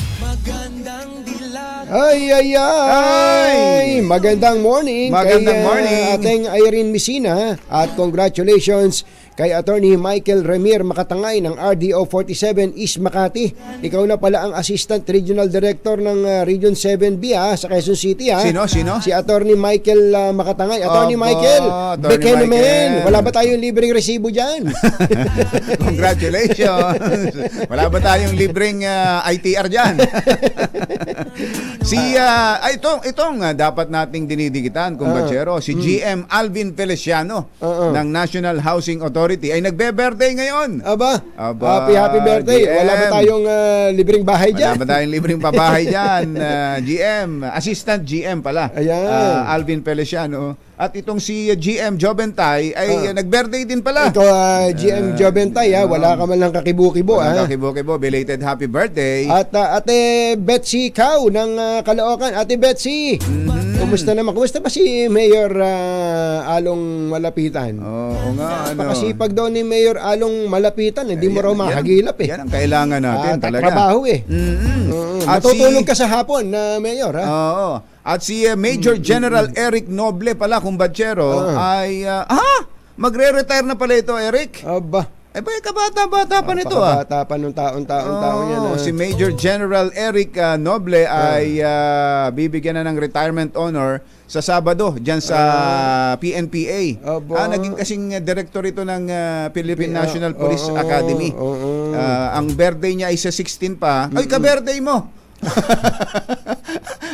Ay! Magandang morning. Magandang morning. Ating Irene Messina at congratulations kay Attorney Michael Remir Makatangay ng RDO 47 East Makati. Ikaw na pala ang Assistant Regional Director ng Region 7B sa Quezon City. Sino? Si Attorney Michael Makatangay. Attorney Opo, Michael, Attorney beke naman. Michael. Wala ba tayong libreng resibo dyan? Congratulations. Wala ba tayong libreng ITR dyan? Itong dapat nating dinidigitan, kumbachero, si GM Alvin Feliciano ng National Housing Authority ay nagbe-birthday ngayon. Aba. Happy birthday. GM. Wala ba tayong libreng bahay dyan? Wala ba tayong libreng pabahay dyan? GM, Assistant GM pala. Ayan. Alvin Feliciano. At itong si GM Jobentay ay nag-birthday din pala. Ito, GM Jobentay, wala ka man lang kakibo-kibo. Kakibo-kibo, belated happy birthday. At Ate Betsy Cao ng Caloocan. Ate Betsy, kumusta naman? Kumusta ba si Mayor Along Malapitan? Oo nga. Napakasipag daw ni Mayor Along Malapitan. Hindi mo raw mahagilap Yan ang kailangan natin talaga. Trabaho At matutulog ka sa hapon na Mayor. Oo. At si Major General Eric Noble pala, kumbatsero, ay magre-retire na pala ito, Eric. Aba. Kabata-bata pa nito. Kabata pa nung taon yan. Si Major General Eric Noble ay bibigyan na ng retirement honor sa Sabado dyan sa PNPA. Naging kasing director ito ng Philippine National Police Academy. Ang birthday niya ay sa 16 pa. Ay, ka-birthday mo!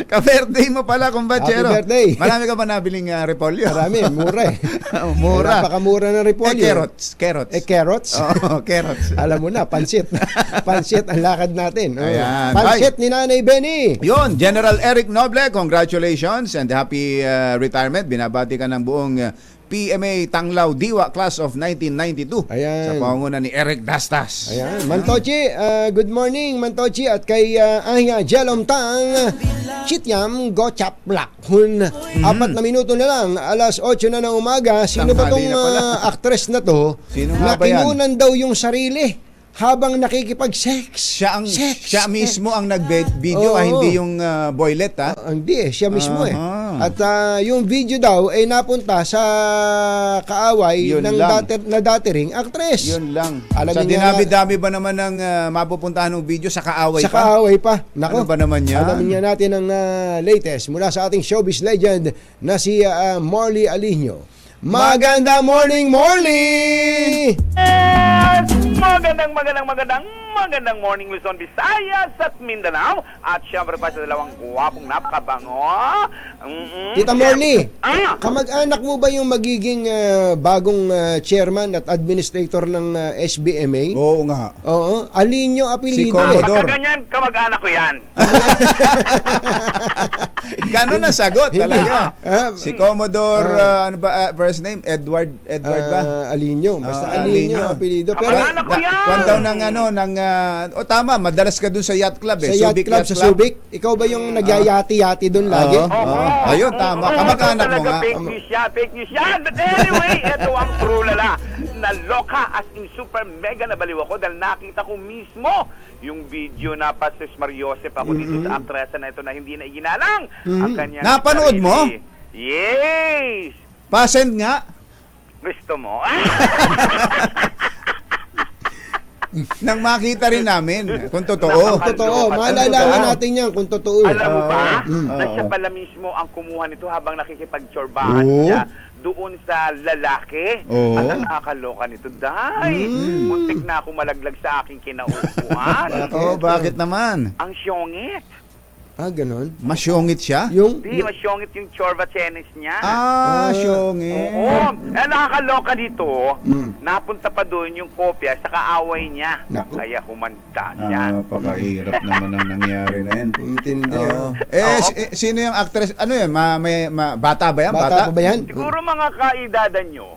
Ka-birthday mo pala, kumbachero. Happy birthday. Marami ka ba nabiling repolyo? Marami, mura Mura. Napakamura ng repolyo. Carrots. Carrots? Oo, carrots. Alam mo na, pansit. Pansit ang lakad natin. Ayan. Pansit ni Nanay Benny. Yun, General Eric Noble, congratulations and happy retirement. Binabati ka ng buong PMA Tanglaw Diwa Class of 1992. Ayan. Sa pangunguna ni Eric Dastas. Ayan. Mantochi, good morning Mantochi, at kay Aya Jelom Tang Chityam Gochap Lakhun. 4 na minuto na lang, alas 8 na ng umaga. Sino ba Tanghali tong na pala. actress na to? Sino nga ba yan? Nakinunan daw yung sarili habang nakikipag-sex. Siya mismo ang nag-video, hindi yung boylet, ha? Hindi siya mismo At yung video daw ay napunta sa kaaway Yun ng lang. dating actress. Yun lang. Alamin Sa nga- dinami-dami ba naman ng mapupuntahan ng video sa kaaway Sa pa? kaaway pa. Nako, Ano ba naman yan? alamin nga natin ang latest mula sa ating showbiz legend na si Marley Alinio. Maganda morning, Marley! Magandang morning Luzon, Visayas at Mindanao. At syempre pa sa dalawang guwapong napakabango. Tita Marley, Ah! kamag-anak mo ba yung magiging bagong chairman at administrator ng SBMA? Oo nga. Oo. Alinio apelido. Si Commodore. Pagkaganyan, kamag-anak ko yan. Gano'n ang sagot talaga. Ah, Si Commodore, ano ba, first name? Edward ba? Alinio. Basta Ah, Alinio Alinio. apelido. Pero Kamag-anak ko yan. Kwan daw tama, madalas ka dun sa yacht club sa yacht club sa Subic, ikaw ba yung nagyayati-yati doon lagi? Ayun, tama. Kamag-anak mo nga. Fake news yan. But anyway, ito ang trulala. Naloka as in super mega nabaliw ako dahil nakita ko mismo yung video na pa si Mariosep ako dito sa aktresa na ito na hindi na iginalang ang kanyang Napanood sarili. mo? Yes! Pasend nga. Gusto mo? Nang makita rin namin kung totoo. Totoo. Malalaman natin yan kung totoo. Alam mo ba, Oo. na siya pala mismo ang kumuha nito habang nakikipagtsorbahan Oo. siya doon sa lalaki. Oo. At ang nakakaloka nito, Day. Muntik na ako malaglag sa aking kinaupuan. Oo, bakit naman? Ang syongit. Ganon. Masyongit siya? Yung, Di, masyongit yung chorba chenis niya. Syongit. Oo. Nakakaloka dito, napunta pa doon yung kopya sa kaaway niya. Naku. Kaya humanda siya. Napakahirap naman ang nangyari na yan. intindi. Oo. Sino yung actress? Ano yan? Bata ba yan? Bata pa ba yan? Siguro mga kaedadan nyo,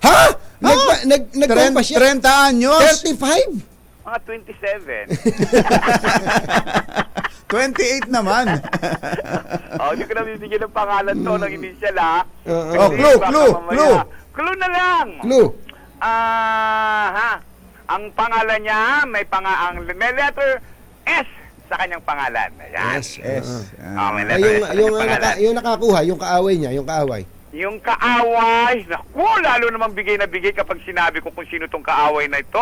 Ha? Nagpapa siya? 30 anyos? 35? mga 27. 28 naman. Hindi ko na bibigyan ng pangalan to, ng initial ha. Oo. clue. Clue na lang. Clue. Ang pangalan niya, may letter S sa kanyang pangalan. Ayan. S. May letter S sa kanyang pangalan. Yung nakakuha, yung kaaway niya, yung kaaway. Yung kaaway, naku, lalo namang bigay na bigay kapag sinabi ko kung sino tong kaaway na ito.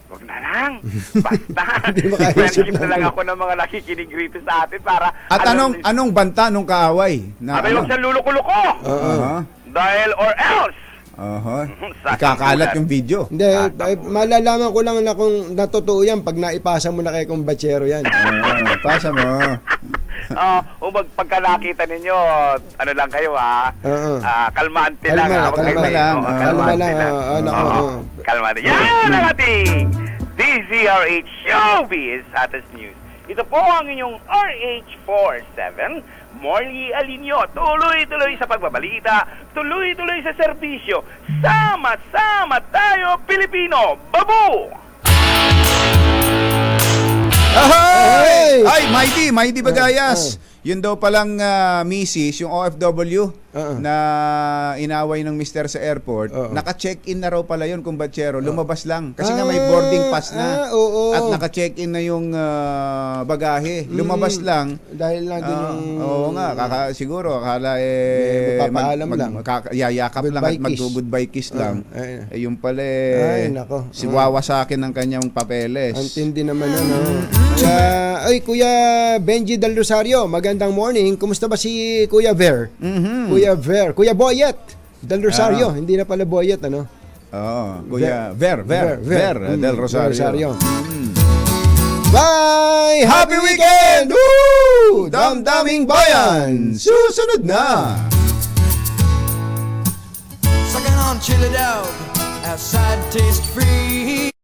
Wag na lang. Basta. makaisip Friendship na lang ako ng mga nakikinig rito sa atin para... At anong banta nung kaaway? Abay, huwag siyang luluko-luko. Dahil or else. Ikakalat yung video. Hindi, malalaman ko lang na kung natotoo yan pag naipasa mo na kay kong batsero yan. Pasa mo. Pagka nakita ninyo, ano lang kayo kalmante lang. Kalma lang. Kalmante. Yan ang ating DZRH Showbiz Status News. Ito po ang inyong RH47, Morley Alinio. Tuloy-tuloy sa pagbabalita, tuloy-tuloy sa serbisyo. Sama-sama tayo, Pilipino! Babu! Ahoy! Ay, Mighty Bagayas. Yun daw palang misis, yung OFW na inaway ng mister sa airport, naka-check-in na raw pala yun kung batsero. Lumabas lang. Kasi nga may boarding pass na. At naka-check-in na yung bagahe. Lumabas lang. Dahil lang din yung... Oo nga, siguro. Akala magpapaalam lang. Yayakap lang at mag-goodbye kiss lang. Yung pala nako. wawasakin ng kanyang papeles. Ang tindi naman Kuya Benji Del Rosario, magandang morning. Kumusta ba si Kuya Ver? Kuya Boyet Del Rosario. Hindi na pala Boyet, ano? Kuya Ver Del Rosario. Bye! Happy weekend! Woo! Damdaming bayan! Susunod na! Sucking on chili dog, outside taste free.